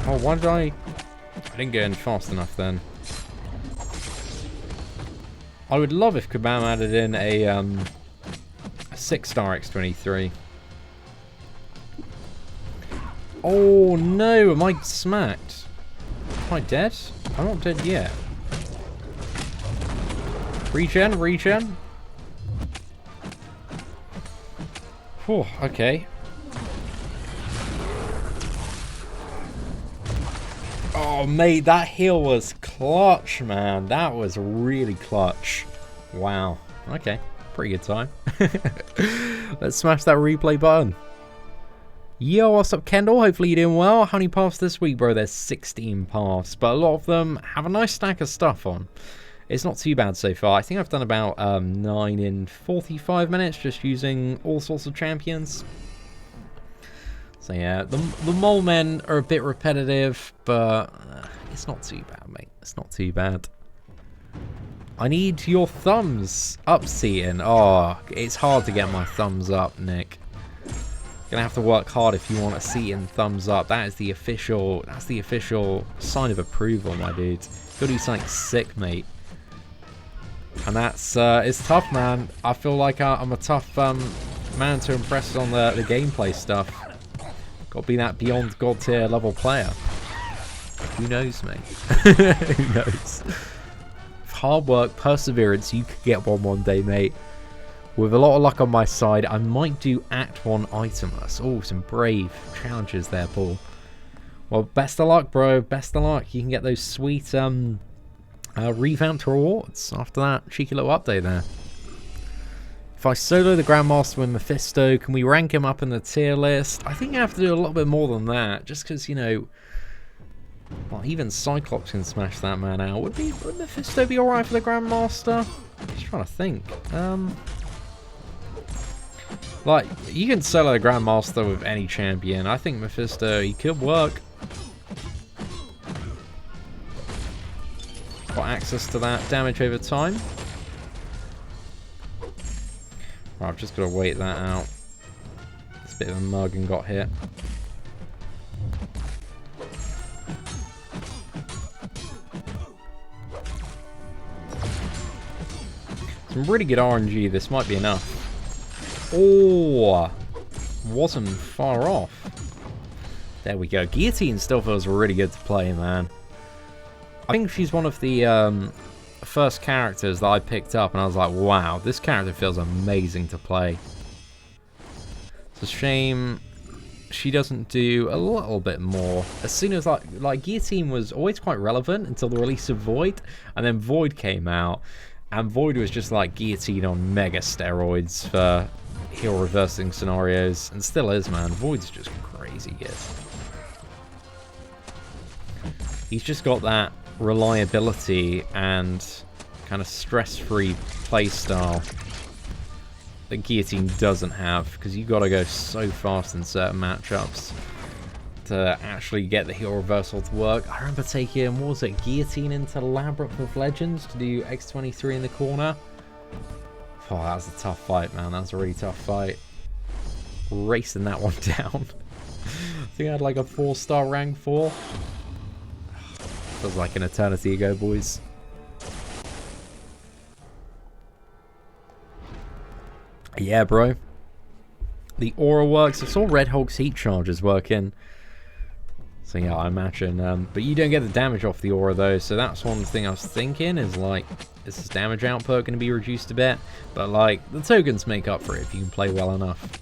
Oh, why did I didn't get in fast enough then. I would love if Kabam added in a 6-star X23. Oh no, am I smacked? Am I dead? I'm not dead yet. Regen, regen. Whew, okay. Oh, mate, that heal was clutch, man. That was really clutch. Wow. Okay, pretty good time. Let's smash that replay button. Yo, what's up, Kendall? Hopefully you're doing well. How many paths this week, bro? There's 16 paths, but a lot of them have a nice stack of stuff on. It's not too bad so far. I think I've done about 9 in 45 minutes just using all sorts of champions. So yeah, the mole men are a bit repetitive, but it's not too bad, mate. It's not too bad. I need your thumbs up, Seatin. Oh, it's hard to get my thumbs up, Nick. Gonna have to work hard if you want a Seatin thumbs up. That is the official. That's the official sign of approval, my dude. Gotta do something sick, mate. And that's it's tough, man. I feel like I'm a tough man to impress on the gameplay stuff. Got to be that beyond god tier level player. Who knows, mate? Who knows? With hard work, perseverance, you could get one day, mate. With a lot of luck on my side, I might do Act 1 itemless. Oh, some brave challenges there, Paul. Well, best of luck, bro. Best of luck. You can get those sweet revamped rewards after that cheeky little update there. If I solo the Grandmaster with Mephisto, can we rank him up in the tier list? I think I have to do a little bit more than that, just because, you know, well, even Cyclops can smash that man out. Would Mephisto be alright for the Grandmaster? I'm just trying to think. Like, you can solo the Grandmaster with any champion. I think Mephisto, he could work. Got access to that damage over time. Right, I've just got to wait that out. It's a bit of a mug and got hit. Some really good RNG. This might be enough. Oh, wasn't far off. There we go. Guillotine still feels really good to play, man. I think she's one of the first characters that I picked up and I was like, wow, this character feels amazing to play. It's a shame she doesn't do a little bit more. As soon as like Guillotine was always quite relevant until the release of Void, and then Void came out and Void was just like Guillotine on mega steroids for heal reversing scenarios, and still is, man. Void's just crazy good. He's just got that reliability and kind of stress-free playstyle that Guillotine doesn't have, because you got to go so fast in certain matchups to actually get the heal reversal to work. I remember taking, what was it, Guillotine into Labyrinth of Legends to do X23 in the corner. Oh, that was a tough fight, man. That was a really tough fight. racing that one down. I think I had like a 4-star rank 4. Feels like an eternity ago, boys. Yeah, bro. The aura works. I saw Red Hulk's heat charges working. So yeah, I imagine. But you don't get the damage off the aura though. So that's one thing I was thinking is like, is this damage output going to be reduced a bit? But like, the tokens make up for it if you can play well enough.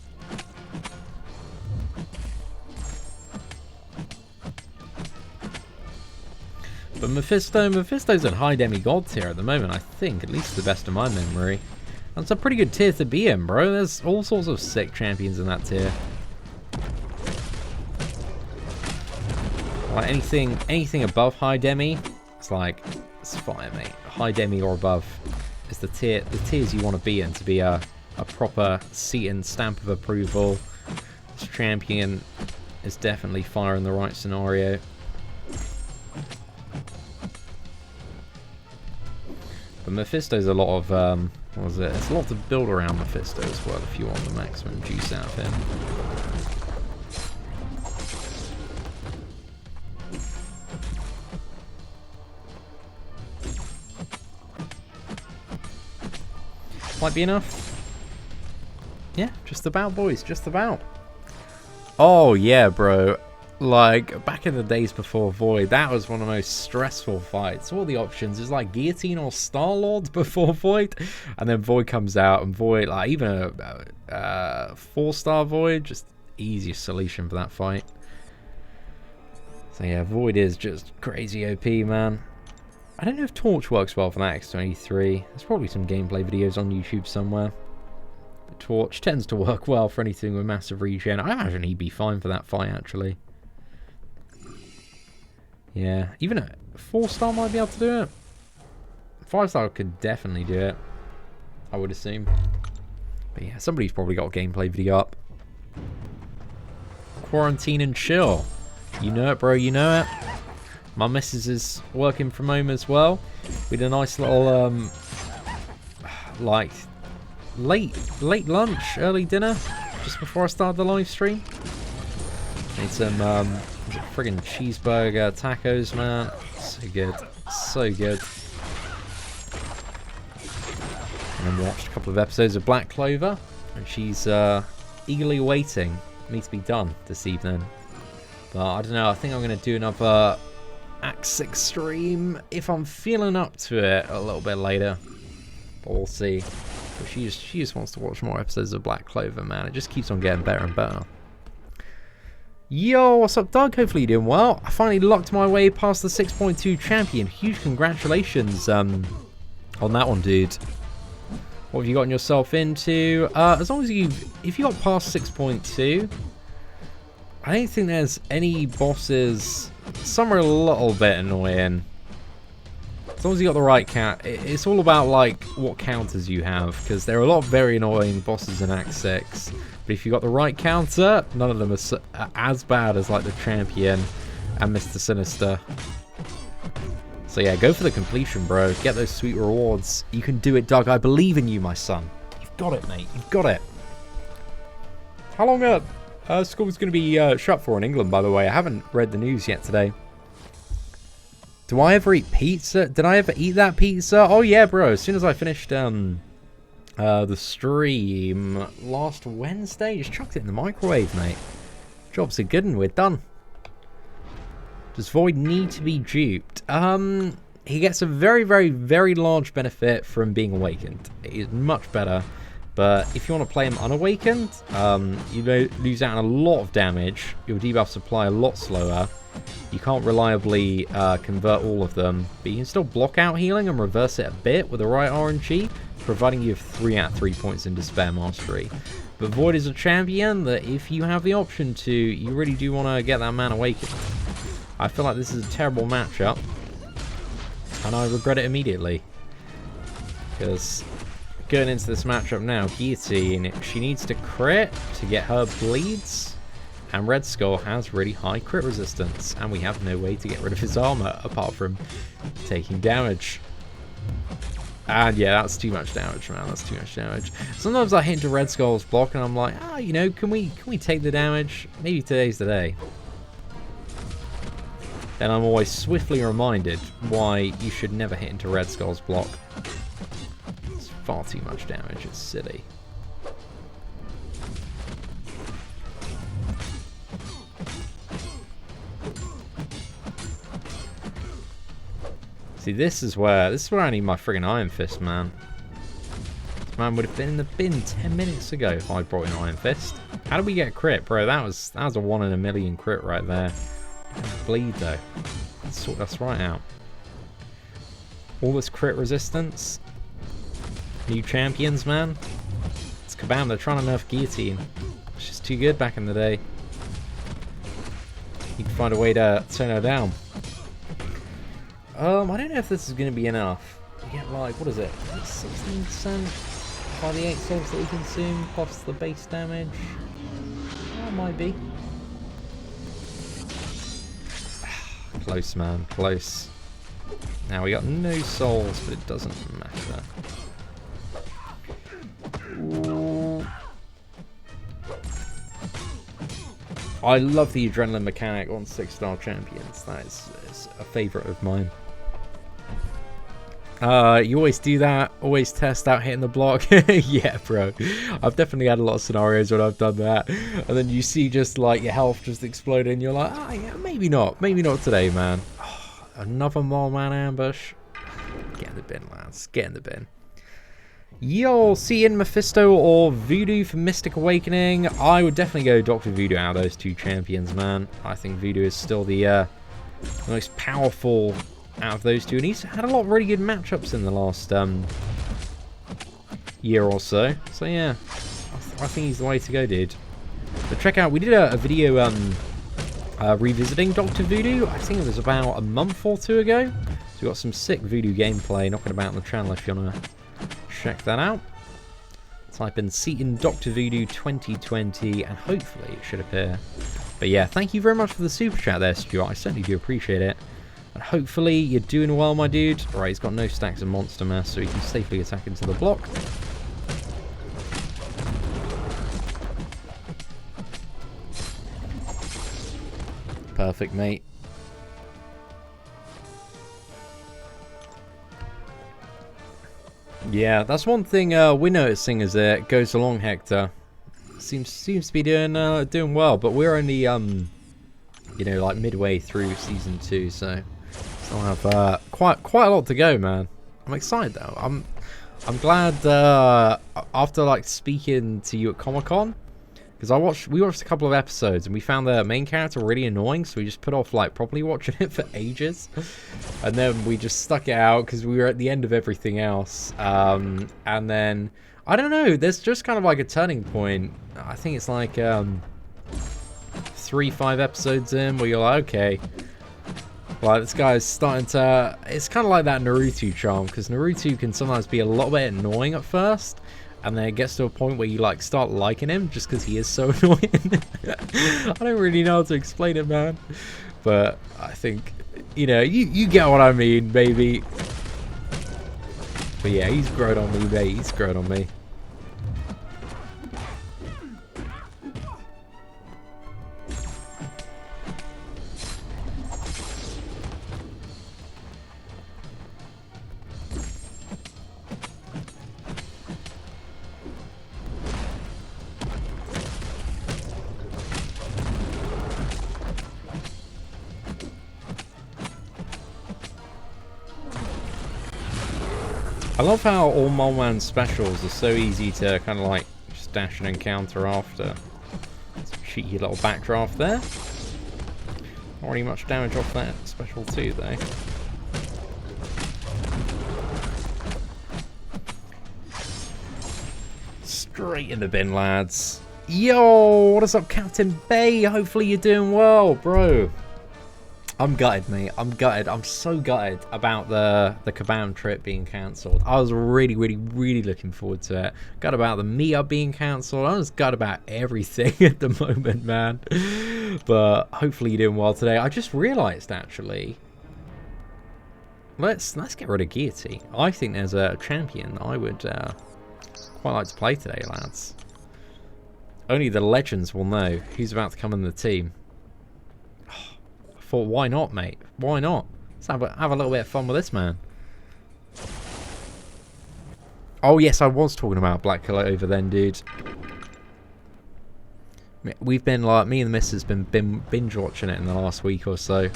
But Mephisto's at high demigod tier at the moment, I think, at least to the best of my memory. That's a pretty good tier to be in, bro. There's all sorts of sick champions in that tier. Like anything above high demi, it's like, it's fire, mate. High demi or above is the tiers you want to be in to be a proper Seatin stamp of approval. This champion is definitely fire in the right scenario. But Mephisto's a lot of, what was it? It's a lot to build around Mephisto as well if you want the maximum juice out of him. Might be enough. Yeah, just about, boys, just about. Oh, yeah, bro. Like, back in the days before Void, that was one of the most stressful fights. All the options is like Guillotine or Star-Lord before Void. And then Void comes out, and Void, like, even a 4-star Void, just easiest solution for that fight. So yeah, Void is just crazy OP, man. I don't know if Torch works well for that X23. There's probably some gameplay videos on YouTube somewhere. But Torch tends to work well for anything with massive regen. I imagine he'd be fine for that fight, actually. Yeah, even a 4-star might be able to do it. 5-star could definitely do it, I would assume. But yeah, somebody's probably got a gameplay video up. Quarantine and chill. You know it, bro, you know it. My missus is working from home as well. We did a nice little, like, late lunch, early dinner, just before I started the live stream. Made some, friggin' cheeseburger tacos, man. So good. So good. And then watched a couple of episodes of Black Clover. And she's eagerly waiting for me to be done this evening. But I don't know, I think I'm going to do another Act 6 stream if I'm feeling up to it a little bit later. But we'll see. But she just wants to watch more episodes of Black Clover, man. It just keeps on getting better and better. Yo, what's up, Doug? Hopefully you're doing well. I finally locked my way past the 6.2 champion. Huge congratulations on that one, dude. What have you gotten yourself into? As long as if you got past 6.2, I don't think there's any bosses. Some are a little bit annoying. As long as you got the right count, it's all about like what counters you have, because there are a lot of very annoying bosses in Act 6. But if you got the right counter, none of them are as bad as like the Champion and Mr. Sinister. So yeah, go for the completion, bro. Get those sweet rewards. You can do it, Doug. I believe in you, my son. You've got it, mate. You've got it. How long school's going to be shut for in England, by the way? I haven't read the news yet today. Do I ever eat pizza? Did I ever eat that pizza? Oh yeah, bro. As soon as I finished the stream last Wednesday, just chucked it in the microwave, mate. Job's a good one. We're done. Does Void need to be duped? He gets a very, very, very large benefit from being awakened. It is much better. But if you want to play him unawakened, you lose out on a lot of damage. Your debuff supply a lot slower. You can't reliably convert all of them, but you can still block out healing and reverse it a bit with the right RNG, providing you have 3 out of 3 points in Despair Mastery. But Void is a champion that if you have the option to, you really do want to get that man awakened. I feel like this is a terrible matchup, and I regret it immediately. Because going into this matchup now, Guillotine, she needs to crit to get her bleeds. And Red Skull has really high crit resistance, and we have no way to get rid of his armor apart from taking damage. And yeah, that's too much damage, man. That's too much damage. Sometimes I hit into Red Skull's block and I'm like, ah, you know, can we take the damage? Maybe today's the day. Then I'm always swiftly reminded why you should never hit into Red Skull's block. It's far too much damage. It's silly. See, this is where I need my friggin' Iron Fist, man. This man would have been in the bin 10 minutes ago if I brought in Iron Fist. How did we get a crit, bro? That was a 1 in a million crit right there. Bleed though. Let's sort this right out. All this crit resistance. New champions, man. It's kabam. They're trying to nerf Guillotine. It's just too good back in the day. You can find a way to turn her down. I don't know if this is going to be enough. You get like, what is it? 16% by the 8 souls that we consume, plus the base damage. Oh, it might be. Close, man. Close. Now we got no souls, but it doesn't matter. Ooh. I love the adrenaline mechanic on 6-star champions. That is a favourite of mine. You always do that, always test out hitting the block. Yeah, bro. I've definitely had a lot of scenarios when I've done that. And then you see just like your health just exploding. You're like, ah, yeah, maybe not. Maybe not today, man. Oh, another Mole Man ambush. Get in the bin, lads. Get in the bin. Yo, Seatin, Mephisto, or Voodoo for Mystic Awakening. I would definitely go Dr. Voodoo out of those two champions, man. I think Voodoo is still the most powerful out of those two, and he's had a lot of really good matchups in the last year or so. So yeah, I think he's the way to go, dude. But check out, we did a video revisiting Dr. Voodoo. I think it was about a month or two ago. So we got some sick Voodoo gameplay knocking about on the channel if you want to check that out. Type in Seatin Dr. Voodoo 2020 and hopefully it should appear. But yeah, thank you very much for the super chat there, Stuart. I certainly do appreciate it. And hopefully you're doing well, my dude. Alright, he's got no stacks of monster mass, so he can safely attack into the block. Perfect, mate. Yeah, that's one thing we're noticing as it goes along, Hector. Seems to be doing well, but we're only you know, like midway through season 2, so still have quite a lot to go, man. I'm excited though. I'm glad after like speaking to you at Comic-Con, because we watched a couple of episodes and we found the main character really annoying, so we just put off like properly watching it for ages, and then we just stuck it out because we were at the end of everything else. And then I don't know, there's just kind of like a turning point. I think it's like 3-5 episodes in where you're like, okay, like this guy's starting to, it's kind of like that Naruto charm, because Naruto can sometimes be a little bit annoying at first, and then it gets to a point where you like start liking him just because he is so annoying. I don't really know how to explain it, man, but I think, you know, you get what I mean, baby. But yeah, he's grown on me, mate. He's grown on me. I love how all Mole Man's specials are so easy to kind of like just dash and encounter after. Some cheeky little backdraft there. Not really much damage off that special too, though. Straight in the bin, lads. Yo, what is up, Captain Bay? Hopefully you're doing well, bro. I'm gutted, mate. I'm gutted. I'm so gutted about the Kabam trip being cancelled. I was really looking forward to it. Gutted about the meetup being cancelled. I was gutted about everything at the moment, man. But hopefully you're doing well today. I just realised, actually, let's get rid of Guillotine. I think there's a champion that I would quite like to play today, lads. Only the legends will know who's about to come in the team. Oh, I thought, why not, mate? Why not? Let's have a little bit of fun with this man. Oh yes, I was talking about Black Clover then, dude. We've been like, me and the missus been binge watching it in the last week or so.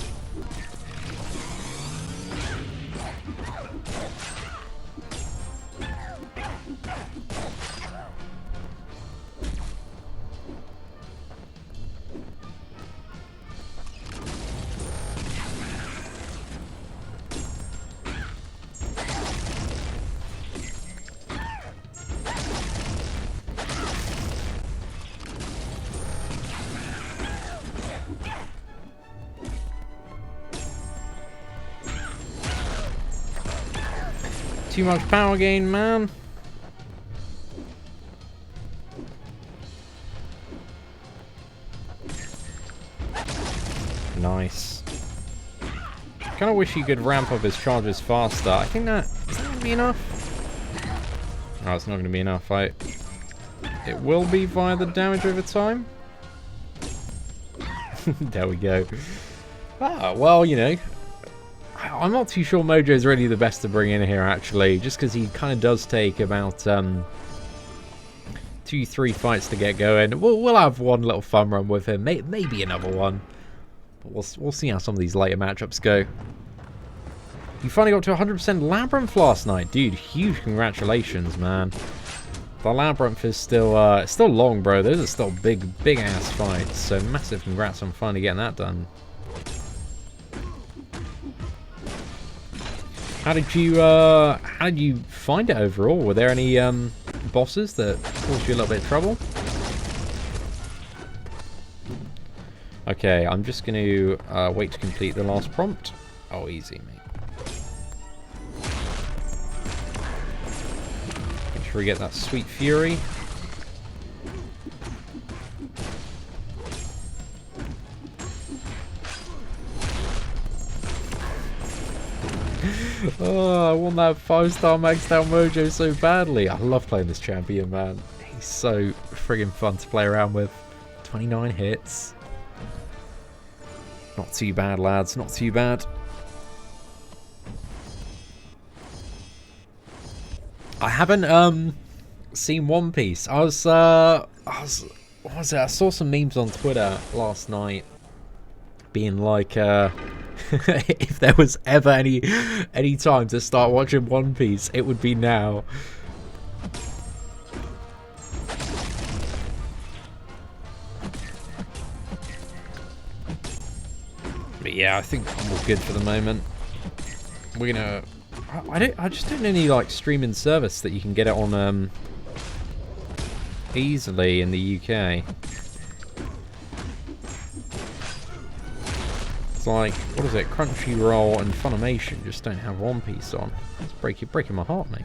Too much power gain, man. Nice. Kind of wish he could ramp up his charges faster. I think that is that going to be enough? No, it's not going to be enough. It will be via the damage over time. There we go. Ah, well, you know. I'm not too sure Mojo's really the best to bring in here, actually, just because he kind of does take about 2-3 fights to get going. We'll have one little fun run with him, maybe another one, but we'll see how some of these later matchups go. You finally got to 100% Labyrinth last night, dude. Huge congratulations, man. The Labyrinth is still long, bro. Those are still big ass fights, so massive congrats on finally getting that done. How did you find it overall? Were there any bosses that caused you a little bit of trouble? Okay, I'm just going to wait to complete the last prompt. Oh, easy, mate. Make sure we get that sweet fury. Oh, I want that 5-star maxed out Mojo so badly. I love playing this champion, man. He's so friggin' fun to play around with. 29 hits. Not too bad, lads. Not too bad. I haven't seen One Piece. what was it? I saw some memes on Twitter last night being like if there was ever any time to start watching One Piece, it would be now. But yeah, I think I'm all good for the moment. We're gonna I just don't know any like streaming service that you can get it on easily in the UK. Like, what is it? Crunchyroll and Funimation just don't have One Piece on. It's breaking my heart, mate.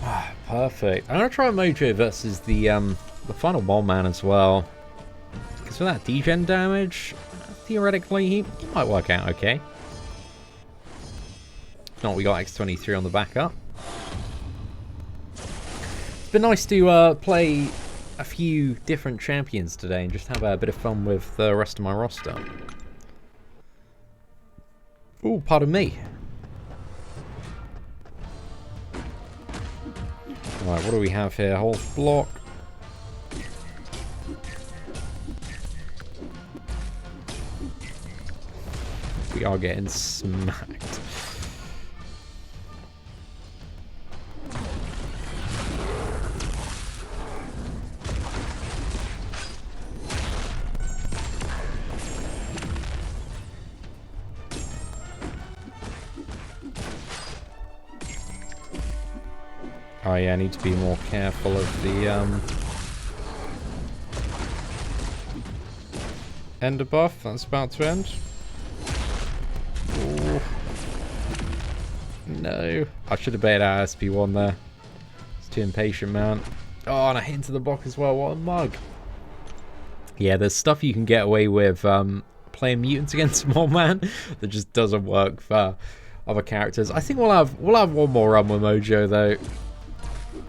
Ah, perfect. I'm gonna try Mojo versus the final ball man as well, because for that degen damage, theoretically he might work out okay. If not, we got X23 on the backup. It's been nice to play a few different champions today and just have a bit of fun with the rest of my roster. Oh, pardon me. Right, what do we have here? Health block. We are getting smacked. Oh yeah, I need to be more careful of the ender buff that's about to end. Ooh. no. I should have baited out SP1 there. It's too impatient, man. Oh, and I hit into the block as well. What a mug. Yeah, there's stuff you can get away with playing mutants against Small Man that just doesn't work for other characters. I think we'll have one more run with Mojo though,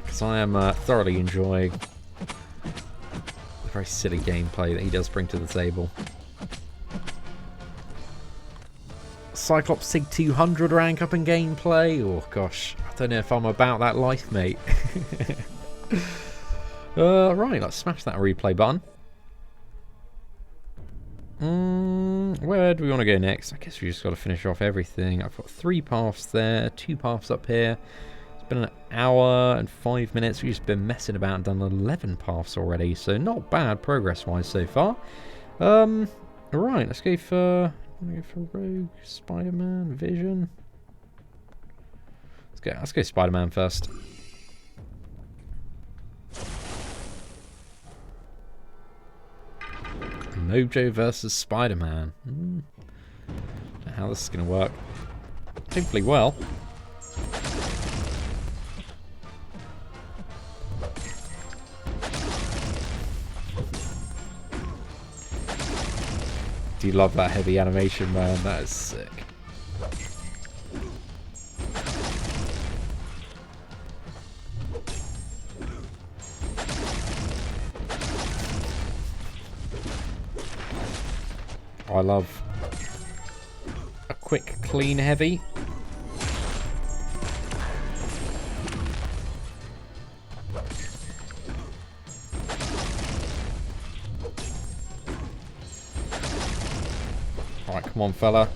because I am thoroughly enjoying the very silly gameplay that he does bring to the table. Cyclops Sig 200 rank up in gameplay. Oh gosh, I don't know if I'm about that life, mate. Right, let's smash that replay button. Where do we want to go next? I guess we just got to finish off everything. I've got 3 paths there, 2 paths up here. It's been an hour and 5 minutes. We've just been messing about and done 11 paths already, so not bad progress-wise so far. Alright, let's go for Rogue, Spider-Man, Vision. Let's go Spider-Man first. Mojo versus Spider-Man. Don't know how this is going to work. Hopefully well. Do you love that heavy animation, man? That is sick. I love a quick, clean heavy. Alright, come on, fella.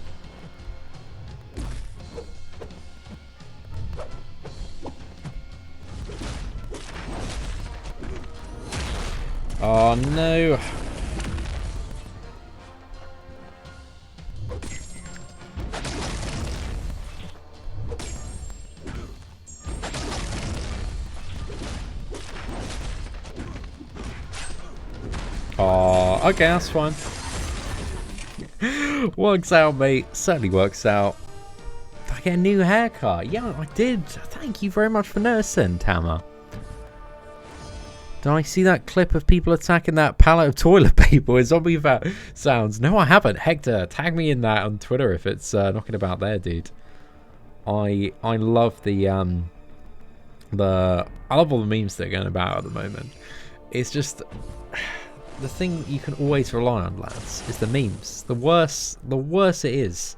Oh, no. Oh, okay, that's fine. Works out, mate. Certainly works out. Did I get a new haircut? Yeah, I did. Thank you very much for noticing, Tama. Did I see that clip of people attacking that pallet of toilet paper with zombie sounds? No, I haven't. Hector, tag me in that on Twitter if it's knocking about there, dude. I love the I love all the memes that are going about at the moment. It's just the thing you can always rely on, lads, is the memes. The worse it is.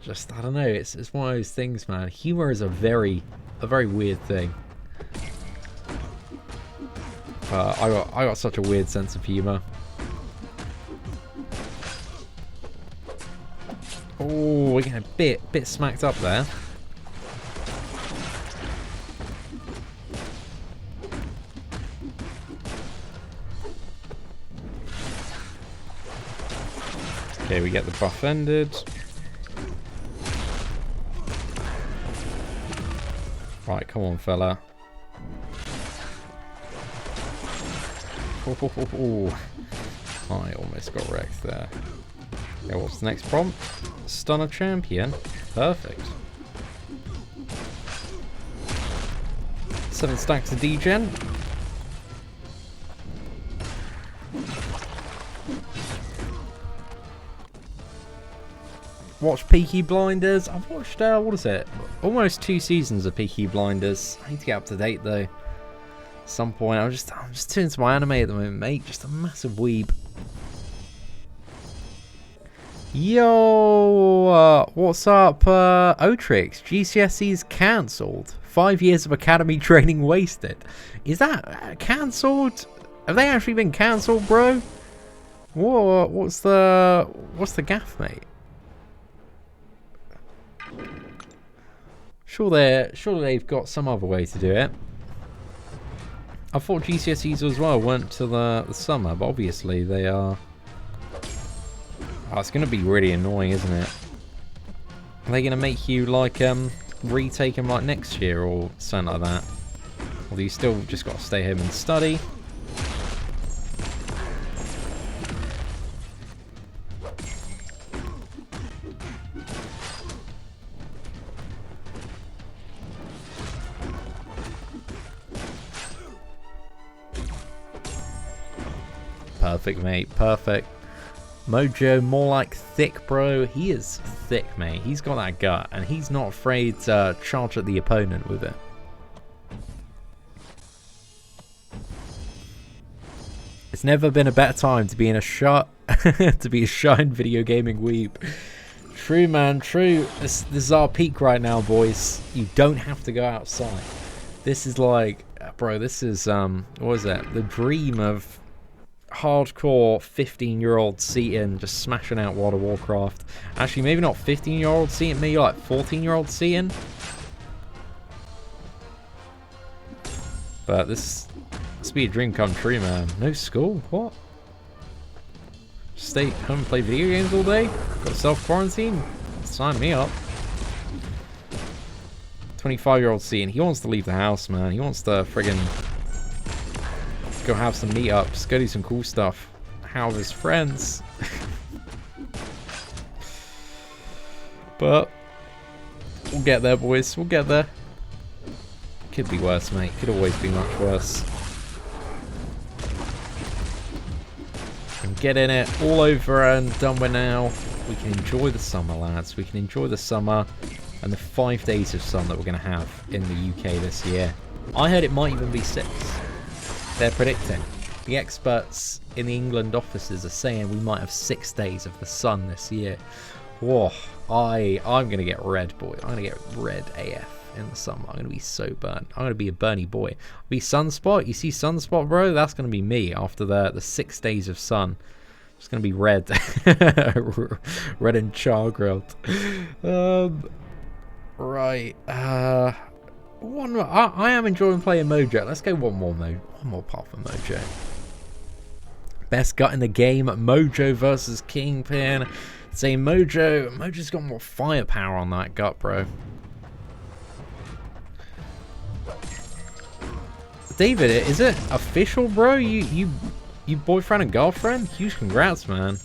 Just, I don't know, it's one of those things, man. Humor is a very weird thing. I got such a weird sense of humor. Oh, we're getting a bit smacked up there. Okay, we get the buff ended. Right, come on, fella. Oh, I almost got wrecked there. Okay, what's the next prompt? Stunner champion. Perfect. 7 stacks of degen. Watch Peaky Blinders. I've watched, what is it? Almost 2 seasons of Peaky Blinders. I need to get up to date though. At some point, I'm just too into my anime at the moment, mate. Just a massive weeb. Yo, what's up, Otrix? GCSE's cancelled. 5 years of academy training wasted. Is that cancelled? Have they actually been cancelled, bro? What's the gaff, mate? Surely they've got some other way to do it. I thought GCSEs as well went to the summer, but obviously they are. Oh, it's going to be really annoying, isn't it? Are they going to make you like retake them like next year or something like that? Or do you still just got to stay home and study? Perfect, mate. Perfect. Mojo, more like thick, bro. He is thick, mate. He's got that gut, and he's not afraid to charge at the opponent with it. It's never been a better time to be in a shot, to be a shine video gaming weeb. True, man, true. This is our peak right now, boys. You don't have to go outside. This is like, bro, this is, what is that? The dream of hardcore 15-year-old Seatin just smashing out World of Warcraft. Actually, maybe not 15-year-old Seatin, maybe like 14-year-old Seatin. But this must be a dream come true, man. No school? What? Stay home and play video games all day? Got self-quarantine? Sign me up. 25-year-old Seatin, he wants to leave the house, man. He wants to friggin' go have some meetups, go do some cool stuff, hang with his friends. But we'll get there, boys. We'll get there. Could be worse, mate. Could always be much worse. And get in it, all over and done with now. We can enjoy the summer, lads. We can enjoy the summer and the 5 days of sun that we're going to have in the UK this year. I heard it might even be 6. They're predicting. The experts in the England offices are saying we might have 6 days of the sun this year. Whoa, I'm going to get red, boy. I'm going to get red AF in the summer. I'm going to be so burnt. I'm going to be a Bernie boy. I'll be sunspot. You see sunspot, bro? That's going to be me after the 6 days of sun. It's going to be red. Red and char grilled. Right. One more. I am enjoying playing Mojo. Let's go one more part for Mojo. Best gut in the game, Mojo versus Kingpin. Say Mojo's got more firepower on that gut, bro. David, is it official, bro? You boyfriend and girlfriend? Huge congrats, man.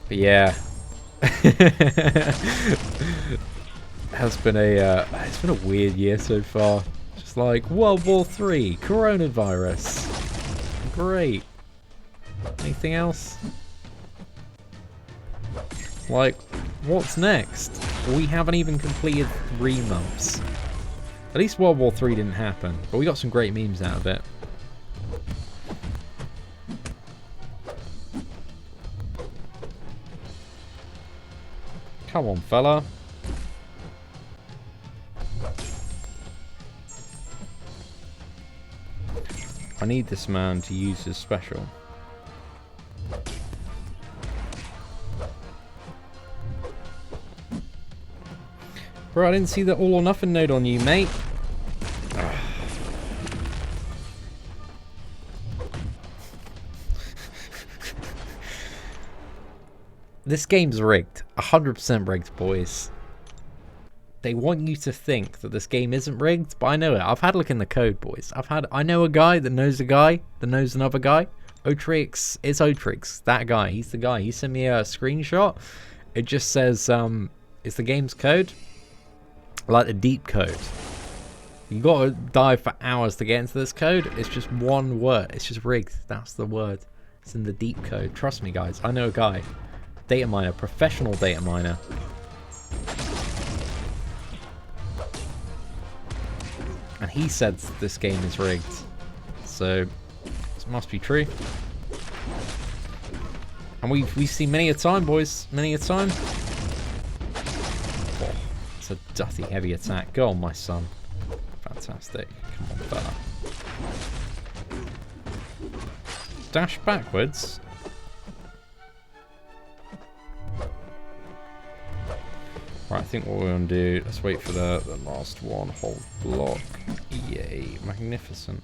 But yeah. It's been a weird year so far. Just like World War III, coronavirus. Great. Anything else? Like, what's next? We haven't even completed 3 months. At least World War III didn't happen, but we got some great memes out of it. Come on, fella. I need this man to use his special. Bro, I didn't see the all or nothing node on you, mate. This game's rigged. 100% rigged, boys. They want you to think that this game isn't rigged, but I know it. I've had a look in the code, boys. I know a guy that knows a guy that knows another guy. Otrix, it's Otrix, that guy. He's the guy. He sent me a screenshot. It just says, it's the game's code. Like the deep code. You gotta dive for hours to get into this code. It's just one word. It's just rigged. That's the word. It's in the deep code. Trust me, guys. I know a guy. Data miner. Professional data miner. And he said this game is rigged. So, it must be true. And we've seen many a time, boys. Many a time. Oh, it's a dirty heavy attack. Go on, my son. Fantastic. Come on, fella. Dash backwards. Right, I think what we're going to do, let's wait for the last one. Hold block. Yay, magnificent.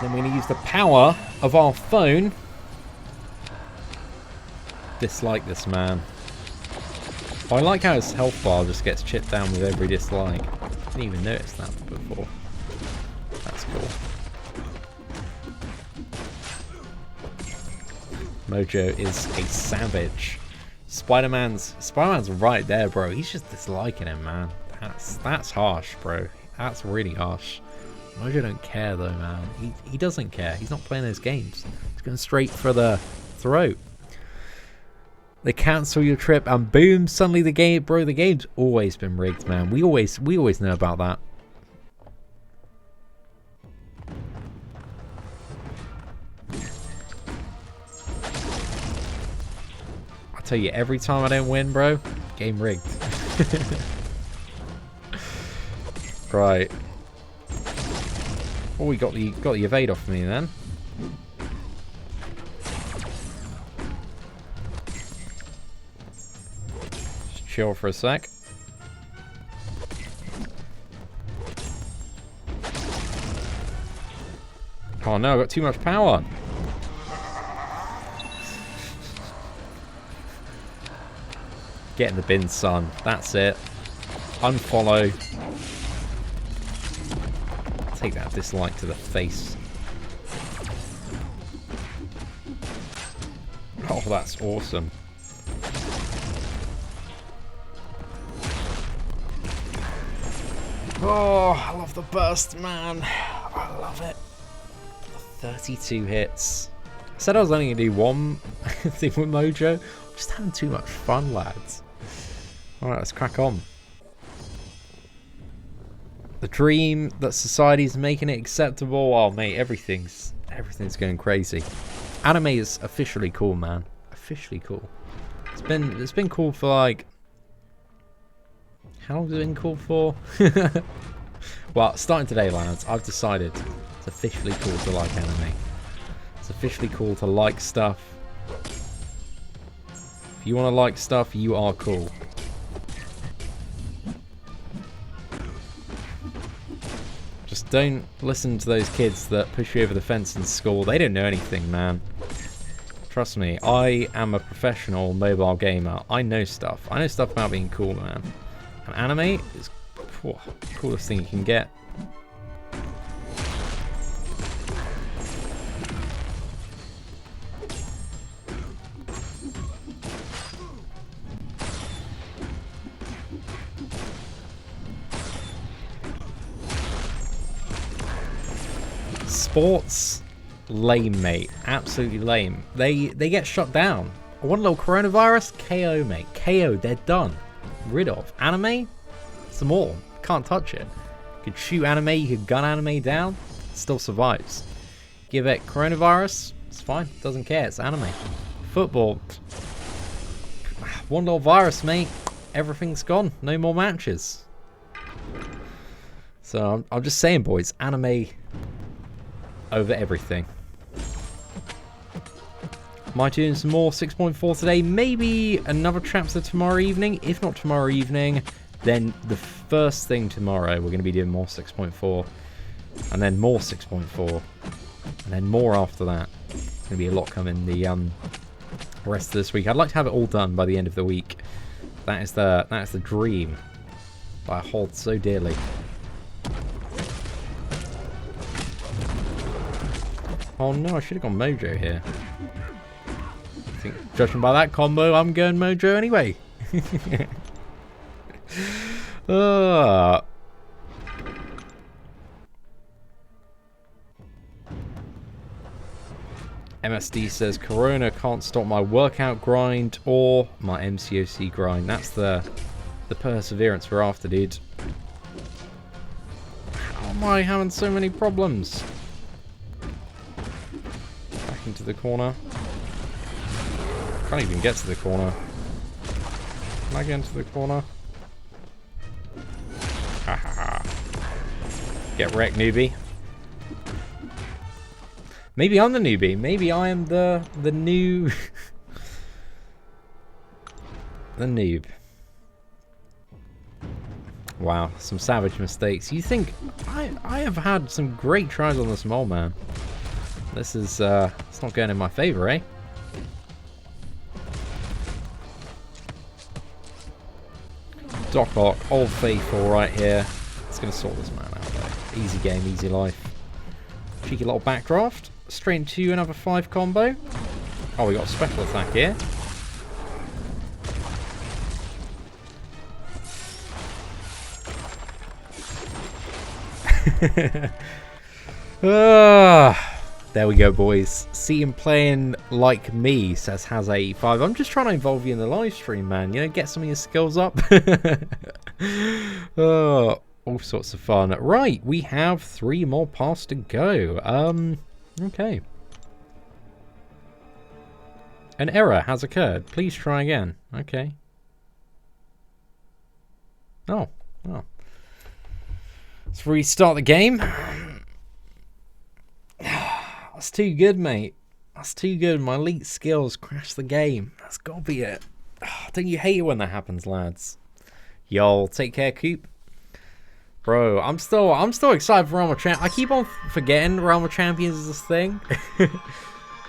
Then we're going to use the power of our phone. Dislike this man. Oh, I like how his health bar just gets chipped down with every dislike. I didn't even notice that before. That's cool. Mojo is a savage. Spider-Man's right there, bro. He's just disliking him, man. That's harsh, bro. That's really harsh. Mojo don't care though, man. He doesn't care. He's not playing those games. He's going straight for the throat. They cancel your trip and boom, suddenly the game, bro, the game's always been rigged, man. We always know about that. I tell you, every time I don't win, bro, game rigged. Right. Oh, we got the evade off me then. Just chill for a sec. Oh no, I got too much power. Get in the bin, son. That's it. Unfollow. Take that dislike to the face. Oh, that's awesome. Oh, I love the burst, man. I love it. 32 hits. I said I was only going to do one thing with Mojo. I'm just having too much fun, lads. Alright, let's crack on. The dream that society's making it acceptable. Oh, mate, everything's going crazy. Anime is officially cool, man. Officially cool. It's been cool for like... How long has it been cool for? Well, starting today, lads, I've decided it's officially cool to like anime. It's officially cool to like stuff. If you want to like stuff, you are cool. Just don't listen to those kids that push you over the fence in school. They don't know anything, man. Trust me, I am a professional mobile gamer. I know stuff. I know stuff about being cool, man. And anime is the coolest thing you can get. Sports, lame, mate. Absolutely lame. They get shut down. One little coronavirus, KO, mate. KO, they're done. Rid of. Anime, some more. Can't touch it. You could shoot anime, you could gun anime down, it still survives. Give it coronavirus, it's fine. Doesn't care, it's anime. Football, one little virus, mate. Everything's gone. No more matches. So I'm just saying, boys, anime over everything. Am I doing some more 6.4 today? Maybe another chapter tomorrow evening. If not tomorrow evening, then the first thing tomorrow, we're going to be doing more 6.4. And then more 6.4. And then more after that. There's going to be a lot coming the rest of this week. I'd like to have it all done by the end of the week. That is the dream that I hold so dearly. Oh no, I should have gone Mojo here. I think, judging by that combo, I'm going Mojo anyway. MSD says, Corona can't stop my workout grind or my MCOC grind. That's the perseverance we're after, dude. How am I having so many problems? Back into the corner. Can't even get to the corner. Can I get into the corner? Ha ha ha. Get wrecked, newbie. Maybe I'm the newbie. Maybe I am the new... the noob. Wow, some savage mistakes. You think... I have had some great tries on this mole, man. This is... it's not going in my favour, eh? Doc Ock, Old Faithful right here. It's going to sort this man out, though. Easy game, easy life. Cheeky little backdraft. Straight into another 5 combo. Oh, we got a special attack here. There we go, boys. Seatin playing like me, says has 85. I'm just trying to involve you in the live stream, man. You know, get some of your skills up. All sorts of fun. Right, we have 3 more paths to go. Okay. An error has occurred. Please try again. Okay. Oh. Let's restart the game. That's too good, mate. That's too good. My elite skills crashed the game. That's gotta be it. Don't you hate it when that happens, lads? Y'all, take care, Coop. Bro, I'm still excited for Realm of Champions. I keep on forgetting Realm of Champions is this thing.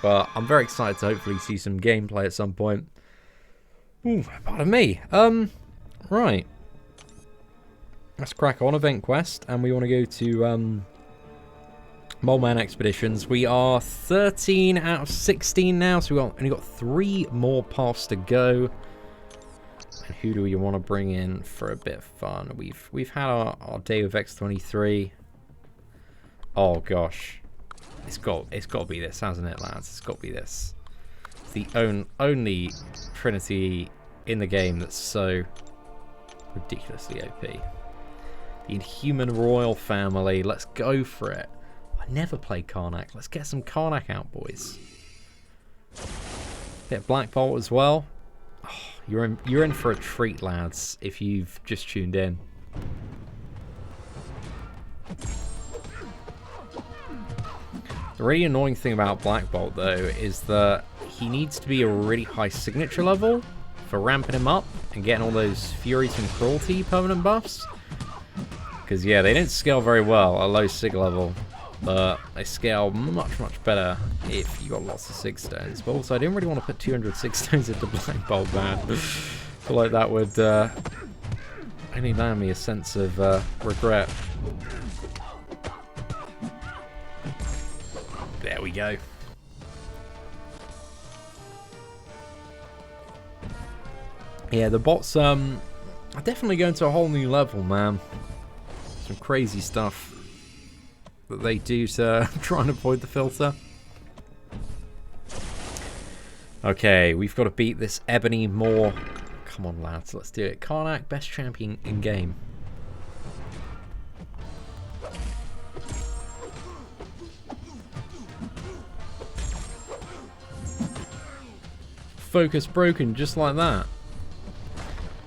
But I'm very excited to hopefully see some gameplay at some point. Ooh, pardon me. Right. Let's crack on Event Quest, and we want to go to Mole Man Expeditions. We are 13 out of 16 now, so we've only got 3 more paths to go. And who do we want to bring in for a bit of fun? We've had our day with X23. Oh gosh, it's got to be this, hasn't it, lads? It's got to be this. It's the only Trinity in the game that's so ridiculously OP. The Inhuman Royal Family. Let's go for it. I never played Karnak. Let's get some Karnak out, boys. Get Black Bolt as well. Oh, you're in for a treat, lads, if you've just tuned in. The really annoying thing about Black Bolt, though, is that he needs to be a really high signature level for ramping him up and getting all those Furies and Cruelty permanent buffs. Because, yeah, they don't scale very well at low sig level, but they scale much better if you got lots of sig stones. But also, I didn't really want to put 200 sig stones into Black Bolt, man. I feel like that would only land me a sense of regret. There we go. Yeah, the bots are definitely going to a whole new level, man. Some crazy stuff that they do to try and avoid the filter. Okay, we've got to beat this Ebony Moor. Come on, lads, let's do it. Karnak, best champion in game. Focus broken just like that.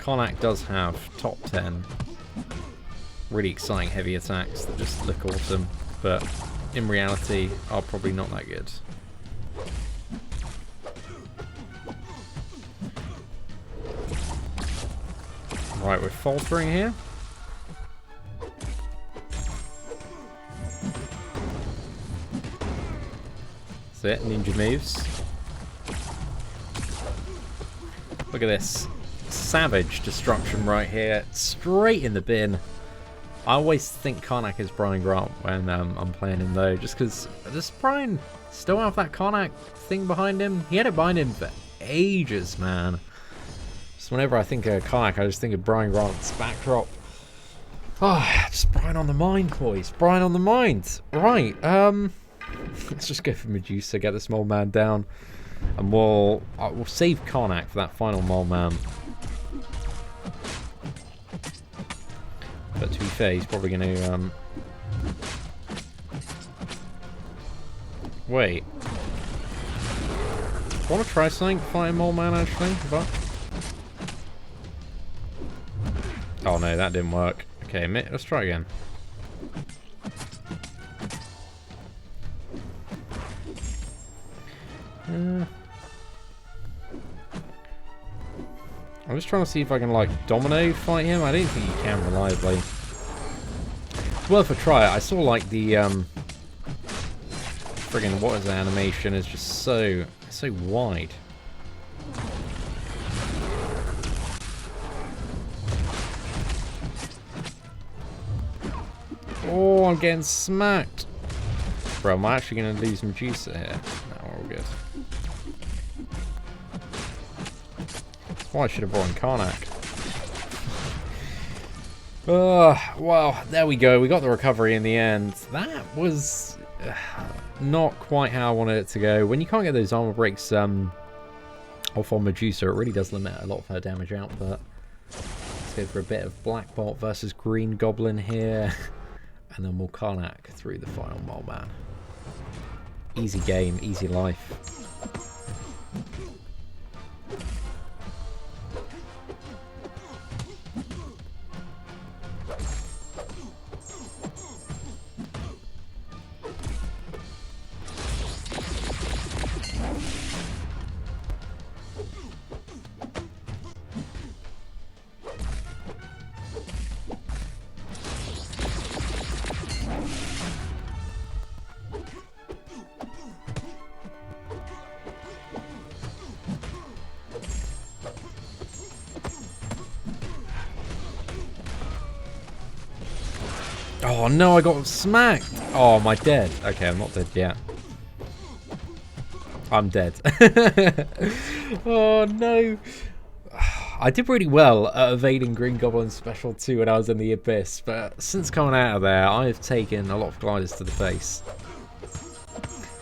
Karnak does have top 10 really exciting heavy attacks that just look awesome, but in reality are probably not that good. Right, we're faltering here. That's it, ninja moves. Look at this. Savage destruction right here. Straight in the bin. I always think Karnak is Brian Grant when I'm playing him, though, just because does Brian still have that Karnak thing behind him? He had it behind him for ages, man. Just whenever I think of Karnak, I just think of Brian Grant's backdrop. Oh, just Brian on the mind, boys. Brian on the mind. Right, let's just go for Medusa, get this mole man down, and we'll save Karnak for that final mole man. But to be fair, he's probably going to wait. I want to try something fighting mole man actually, but oh no, that didn't work. Okay, let's try again. I'm just trying to see if I can, like, domino fight him. I don't think you can reliably. It's worth a try. I saw, like, the, friggin' what is the animation is just so wide. Oh, I'm getting smacked. Bro, am I actually going to lose Medusa here? No, we're all good. Oh, I should have brought in Karnak. Well, there we go. We got the recovery in the end. That was not quite how I wanted it to go. When you can't get those armor breaks off on Medusa, it really does limit a lot of her damage output. Let's go for a bit of Black Bolt versus Green Goblin here. And then we'll Karnak through the final mole man. Easy game, easy life. Oh no, I got smacked. Oh, am I dead? Okay, I'm not dead yet. I'm dead. Oh no. I did really well at evading Green Goblin's special 2 when I was in the Abyss, but since coming out of there, I've taken a lot of gliders to the face.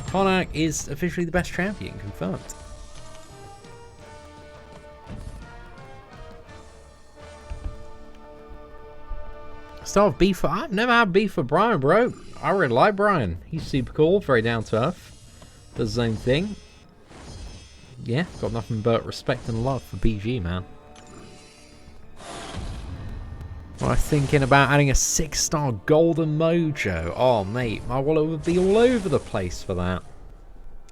Karnak is officially the best champion, confirmed. Start with beef. I've never had beef with Brian, bro. I really like Brian. He's super cool, very down to earth. Does his own thing. Yeah, got nothing but respect and love for BG, man. Well, I'm thinking about adding a 6-star golden Mojo. Oh, mate, my wallet would be all over the place for that.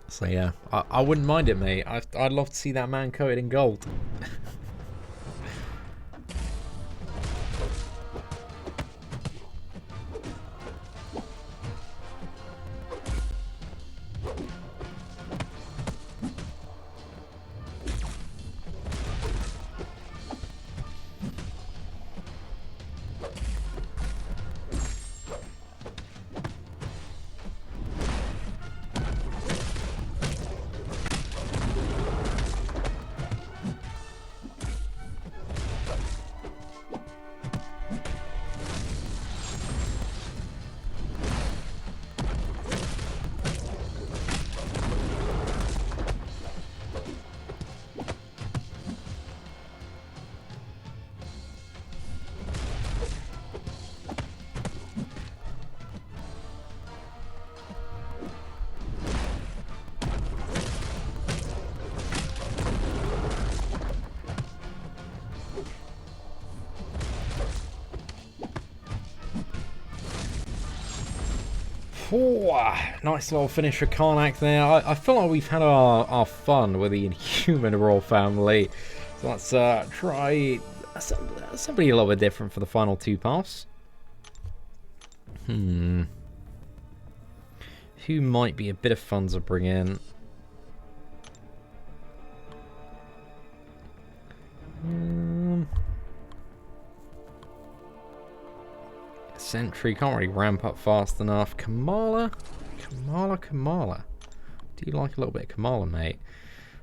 So yeah, I wouldn't mind it, mate. I'd love to see that man coated in gold. Oh, nice little finish for Karnak there. I feel like we've had our fun with the Inhuman Royal family. So let's try somebody a little bit different for the final 2 paths. Who might be a bit of fun to bring in? Sentry can't really ramp up fast enough. Kamala. Do you like a little bit of Kamala, mate?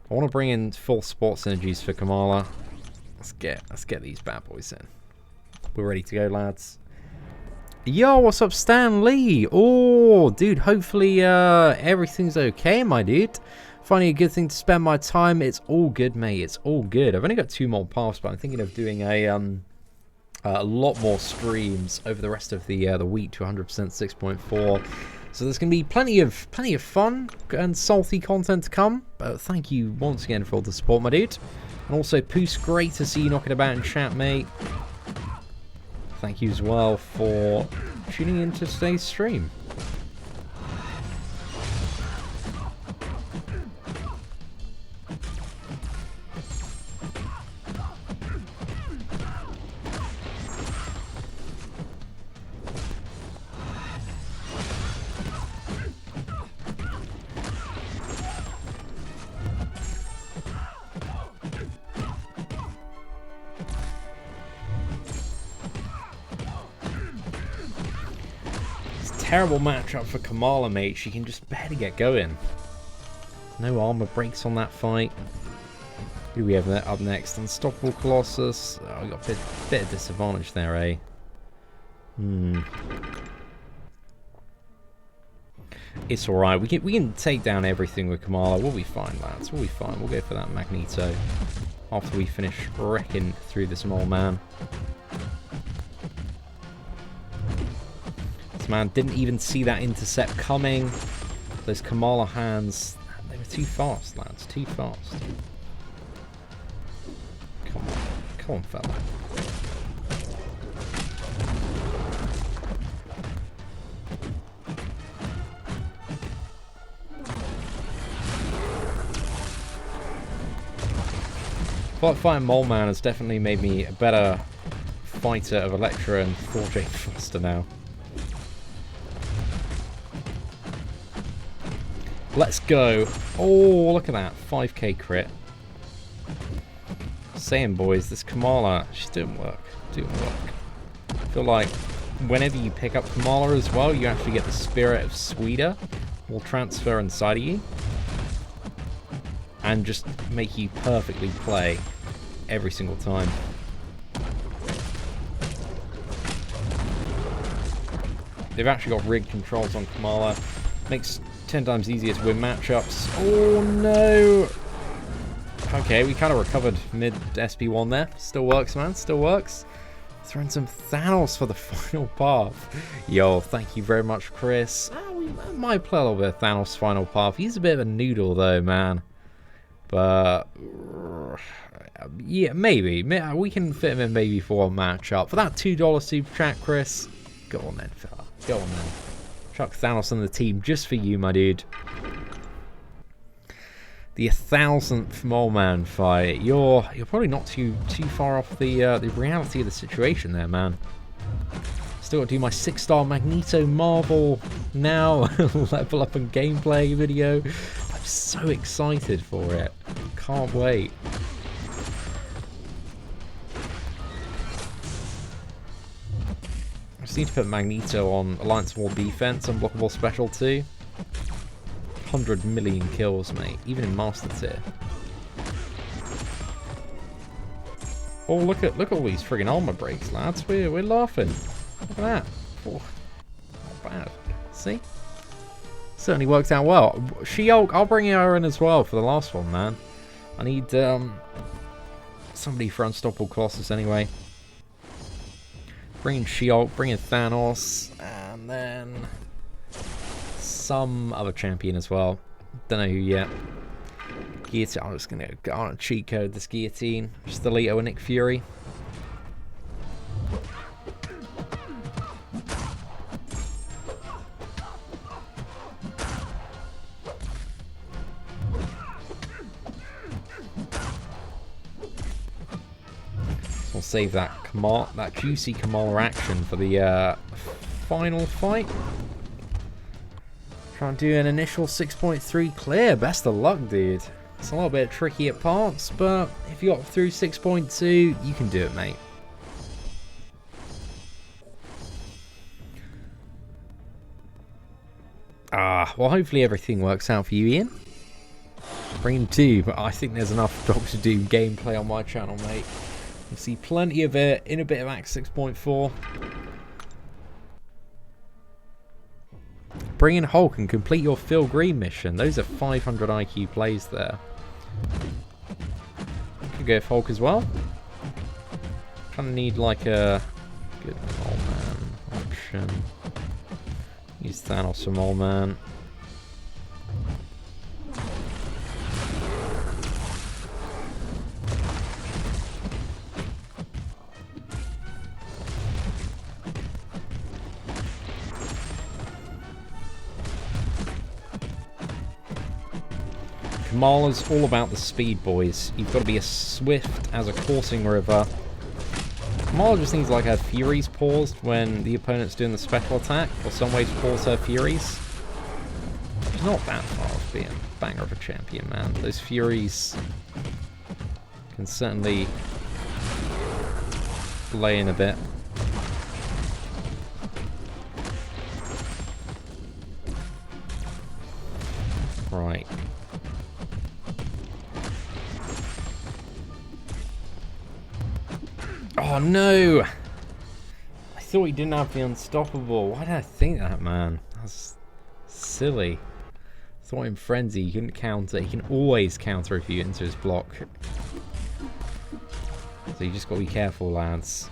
I want to bring in full support synergies for Kamala. Let's get these bad boys in. We're ready to go, lads. Yo, what's up, Stan Lee? Oh, dude, hopefully everything's okay, my dude. Finding a good thing to spend my time. It's all good, mate. It's all good. I've only got 2 more paths, but I'm thinking of doing a lot more streams over the rest of the week to 100% 6.4. So there's going to be plenty of fun and salty content to come. But thank you once again for all the support, my dude. And also, Poos, great to see you knocking about in chat, mate. Thank you as well for tuning into today's stream. Terrible matchup for Kamala, mate. She can just barely get going. No armor breaks on that fight. Who do we have up next? Unstoppable Colossus. Oh, we got a bit of disadvantage there, eh? It's alright. We can take down everything with Kamala. We'll be fine, lads. We'll be fine. We'll go for that Magneto after we finish wrecking through this mole man. This man didn't even see that intercept coming. Those Kamala hands, they were too fast, lads. Too fast. Come on. Come on, fella. Fighting Mole Man has definitely made me a better fighter of Elektra and Thor Jane Foster now. Let's go. Oh, look at that. 5k crit. Saying, boys, this Kamala, she's doing work. Doing work. I feel like whenever you pick up Kamala as well, you actually get the spirit of Sweeter will transfer inside of you. And just make you perfectly play every single time. They've actually got rigged controls on Kamala. Makes 10 times easier to win matchups. Oh no! Okay, we kind of recovered mid SP1 there. Still works, man. Still works. Throwing some Thanos for the final path. Yo, thank you very much, Chris. We might play a little bit of Thanos' final path. He's a bit of a noodle though, man. But yeah, maybe we can fit him in maybe for a matchup. For that $2 super chat, Chris, go on then, fella. Go on then. Chuck Thanos on the team just for you, my dude. The 1000th Mole Man fight. You're probably not too far off the reality of the situation there, man. Still got to do my 6-star Magneto Marvel now level up and gameplay video. I'm so excited for it. Can't wait. I just need to put Magneto on Alliance War Defense, Unblockable Special too. 100 million kills, mate, even in Master Tier. Oh, look at all these friggin' armor breaks, lads. We're laughing. Look at that. Oh, not bad. See? Certainly worked out well. She-Hulk, I'll bring her in as well for the last one, man. I need somebody for Unstoppable Colossus anyway. Bring in She-Hulk, bring in Thanos, and then some other champion as well. Don't know who yet. Guillotine. I'm just gonna go on a cheat code this Guillotine. Just delete it with Nick Fury. We'll save that juicy Kamala action for the final fight. Try and do an initial 6.3 clear. Best of luck, dude. It's a little bit tricky at parts, but if you got through 6.2, you can do it, mate. Well, hopefully everything works out for you, Ian. Bring him 2, but I think there's enough Doctor Doom gameplay on my channel, mate. You'll see plenty of it in a bit of Act 6.4. Bring in Hulk and complete your Phil Green mission. Those are 500 IQ plays there. Could go with Hulk as well. Kind of need like a good Mole Man option. Use Thanos for Mole Man. Kamala's all about the speed, boys. You've got to be as swift as a coursing river. Kamala just needs like her Furies paused when the opponent's doing the special attack, or some way to pause her Furies. She's not that far off being a banger of a champion, man. Those Furies can certainly lay in a bit. Right. Oh no! I thought he didn't have the unstoppable. Why did I think that, man? That's silly. Thought in Frenzy he couldn't counter. He can always counter if you get into his block. So you just got to be careful, lads.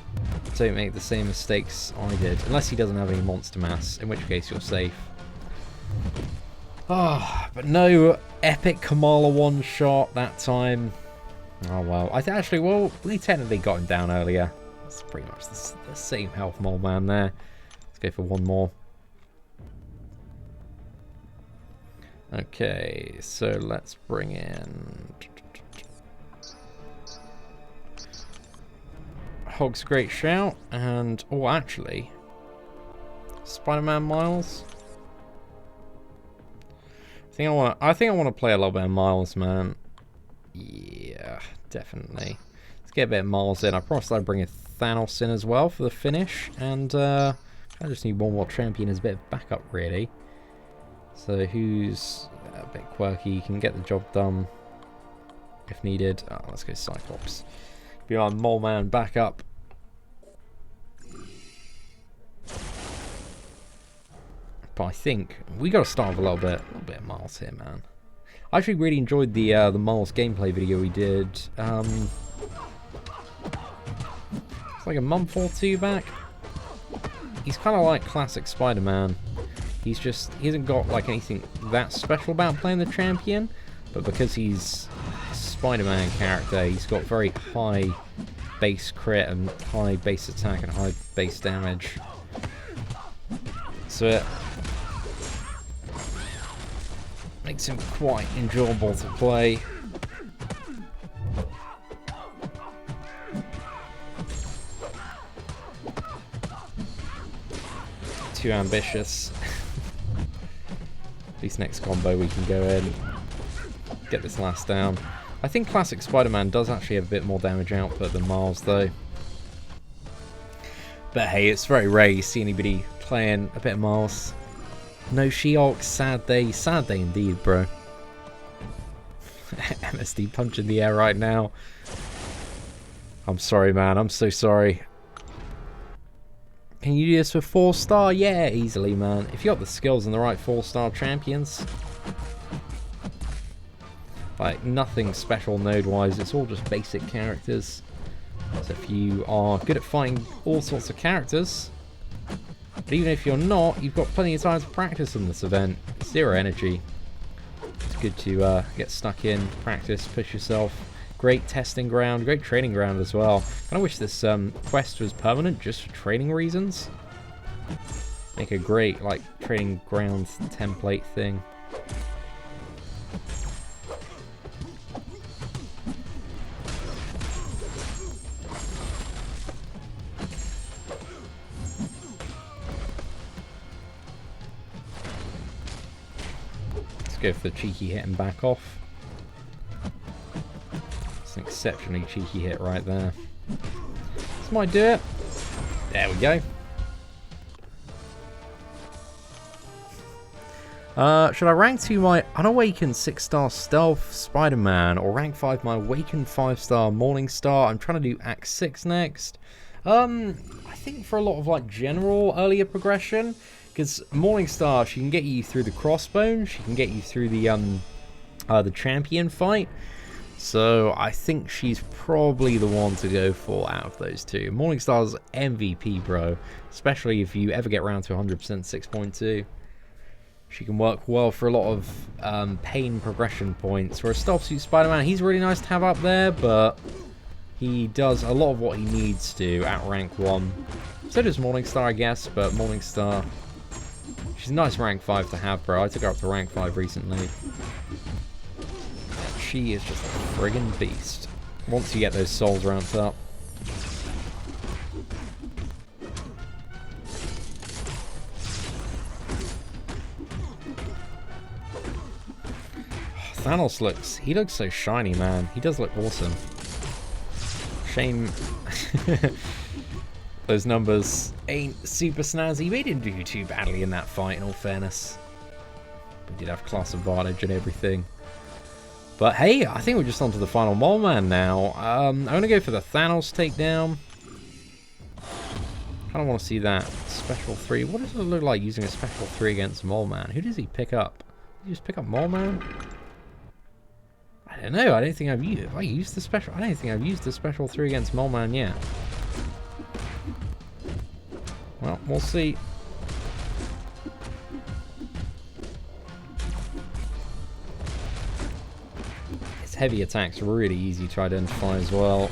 Don't make the same mistakes I did. Unless he doesn't have any monster mass, in which case you're safe. Ah, but no epic Kamala one-shot that time. Oh well. Actually, well, we technically got him down earlier. It's pretty much the same health mole man there. Let's go for one more. Okay, so let's bring in... Hog's a great shout, and... Oh, actually... Spider-Man Miles? I think I want to play a little bit of Miles, man. Yeah, definitely. Let's get a bit of Miles in. I promised I'd bring a Thanos in as well for the finish, and I just need one more champion as a bit of backup, really. So who's a bit quirky, can get the job done if needed. Oh, let's go Cyclops. Be our mole man backup. But I think we got to start with a little bit of Miles here, man. I actually really enjoyed the Miles gameplay video we did. It's like a month or two back. He's kind of like classic Spider-Man. He hasn't got like anything that special about playing the champion, but because he's a Spider-Man character, he's got very high base crit and high base attack and high base damage. So it makes him quite enjoyable to play. Too ambitious. At least next combo we can go in, get this last down. I think classic Spider-Man does actually have a bit more damage output than Miles though. But hey, it's very rare you see anybody playing a bit of Miles. No She-Hulk, sad day indeed, bro. MSD punch in the air right now. I'm sorry, man, I'm so sorry. Can you do this for 4-star? Yeah, easily, man. If you got the skills and the right 4-star champions. Like, nothing special node-wise, it's all just basic characters. So if you are good at fighting all sorts of characters, but even if you're not, you've got plenty of time to practice in this event. Zero energy. It's good to get stuck in, practice, push yourself. Great testing ground, great training ground as well. Kind of wish this quest was permanent just for training reasons. Make a great like training ground template thing. Let's go for the cheeky hit and back off. An exceptionally cheeky hit right there. This might do it. There we go. Should I rank 2 my unawakened 6-star stealth Spider-Man or rank 5 my awakened 5-star Morningstar? I'm trying to do Act 6 next. I think for a lot of like general earlier progression, because Morningstar, she can get you through the crossbone, she can get you through the champion fight. So I think she's probably the one to go for out of those two. Morningstar's MVP, bro. Especially if you ever get around to 100% 6.2. She can work well for a lot of pain progression points. Whereas Stealth Suit Spider-Man, he's really nice to have up there, but he does a lot of what he needs to at rank 1. So does Morningstar, I guess, but Morningstar, she's a nice rank 5 to have, bro. I took her up to rank 5 recently. She is just a friggin' beast. Once you get those souls ramped up. Thanos looks so shiny, man. He does look awesome. Shame those numbers ain't super snazzy. We didn't do too badly in that fight, in all fairness. We did have class advantage and everything. But hey, I think we're just on to the final Mole Man now. I'm going to go for the Thanos takedown. kind of want to see that special 3. What does it look like using a special 3 against Mole Man? Who does he pick up? Did he just pick up Mole Man? I don't know. I don't think I've used. Have I used the special? I don't think I've used the special 3 against Mole Man yet. Well, we'll see. His heavy attack's really easy to identify as well.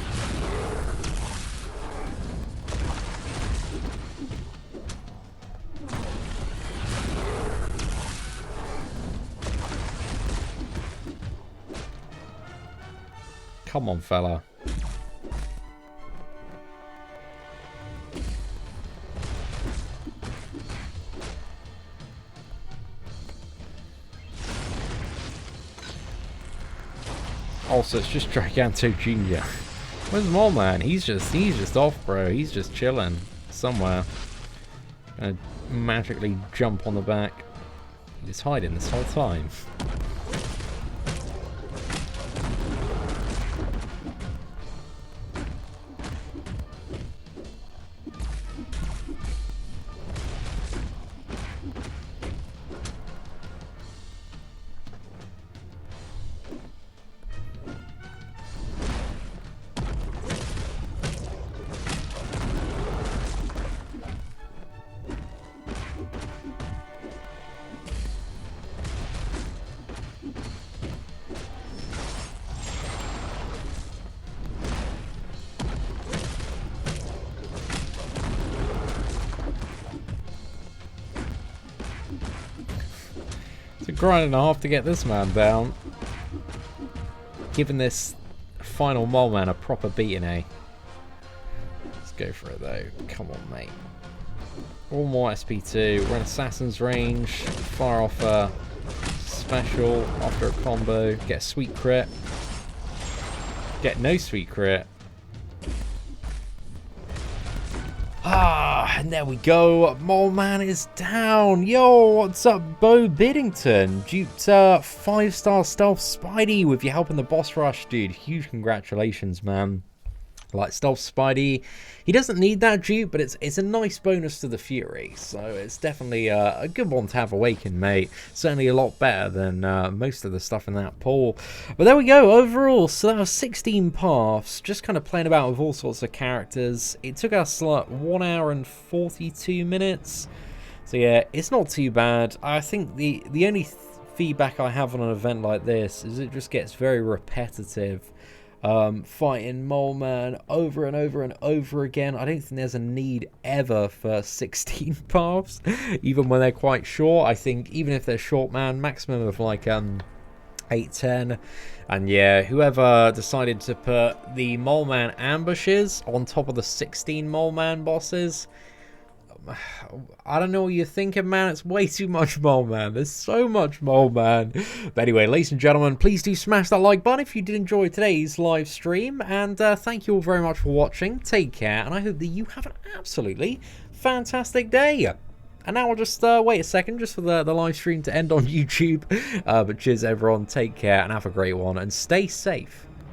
Come on, fella. Also, it's just Giganto Jr. Where's Mole Man? He's just off, bro. He's just chilling somewhere. Gonna magically jump on the back. He was hiding this whole time. It's a grind and a half to get this man down. Giving this final Mole Man a proper beating, eh? Let's go for it though. Come on, mate. One more SP2. We're in Assassin's range. Fire off a special after a combo. Get a sweet crit. Get no sweet crit. Ah, and there we go. Mole Man is down. Yo, what's up, Bo Biddington? Duped 5-star Stealth Spidey with your help in the boss rush, dude. Huge congratulations, man. Like Stealth Spidey, he doesn't need that dupe, but it's a nice bonus to the Fury, so it's definitely a good one to have awakened, mate. Certainly a lot better than most of the stuff in that pool. But there we go, overall, so that was 16 paths, just kind of playing about with all sorts of characters. It took us like 1 hour and 42 minutes, so yeah, it's not too bad. I think the only feedback I have on an event like this is it just gets very repetitive. Fighting Mole Man over and over and over again. I don't think there's a need ever for 16 paths, even when they're quite short. I think even if they're short, man, maximum of like 8, 10. And yeah, whoever decided to put the Mole Man ambushes on top of the 16 Mole Man bosses, I don't know what you're thinking, man. It's way too much Mole Man. There's so much Mole Man. But anyway, ladies and gentlemen, please do smash that like button if you did enjoy today's live stream. And thank you all very much for watching. Take care, and I hope that you have an absolutely fantastic day. And now I'll just wait a second just for the live stream to end on YouTube. But cheers, everyone. Take care, and have a great one. And stay safe.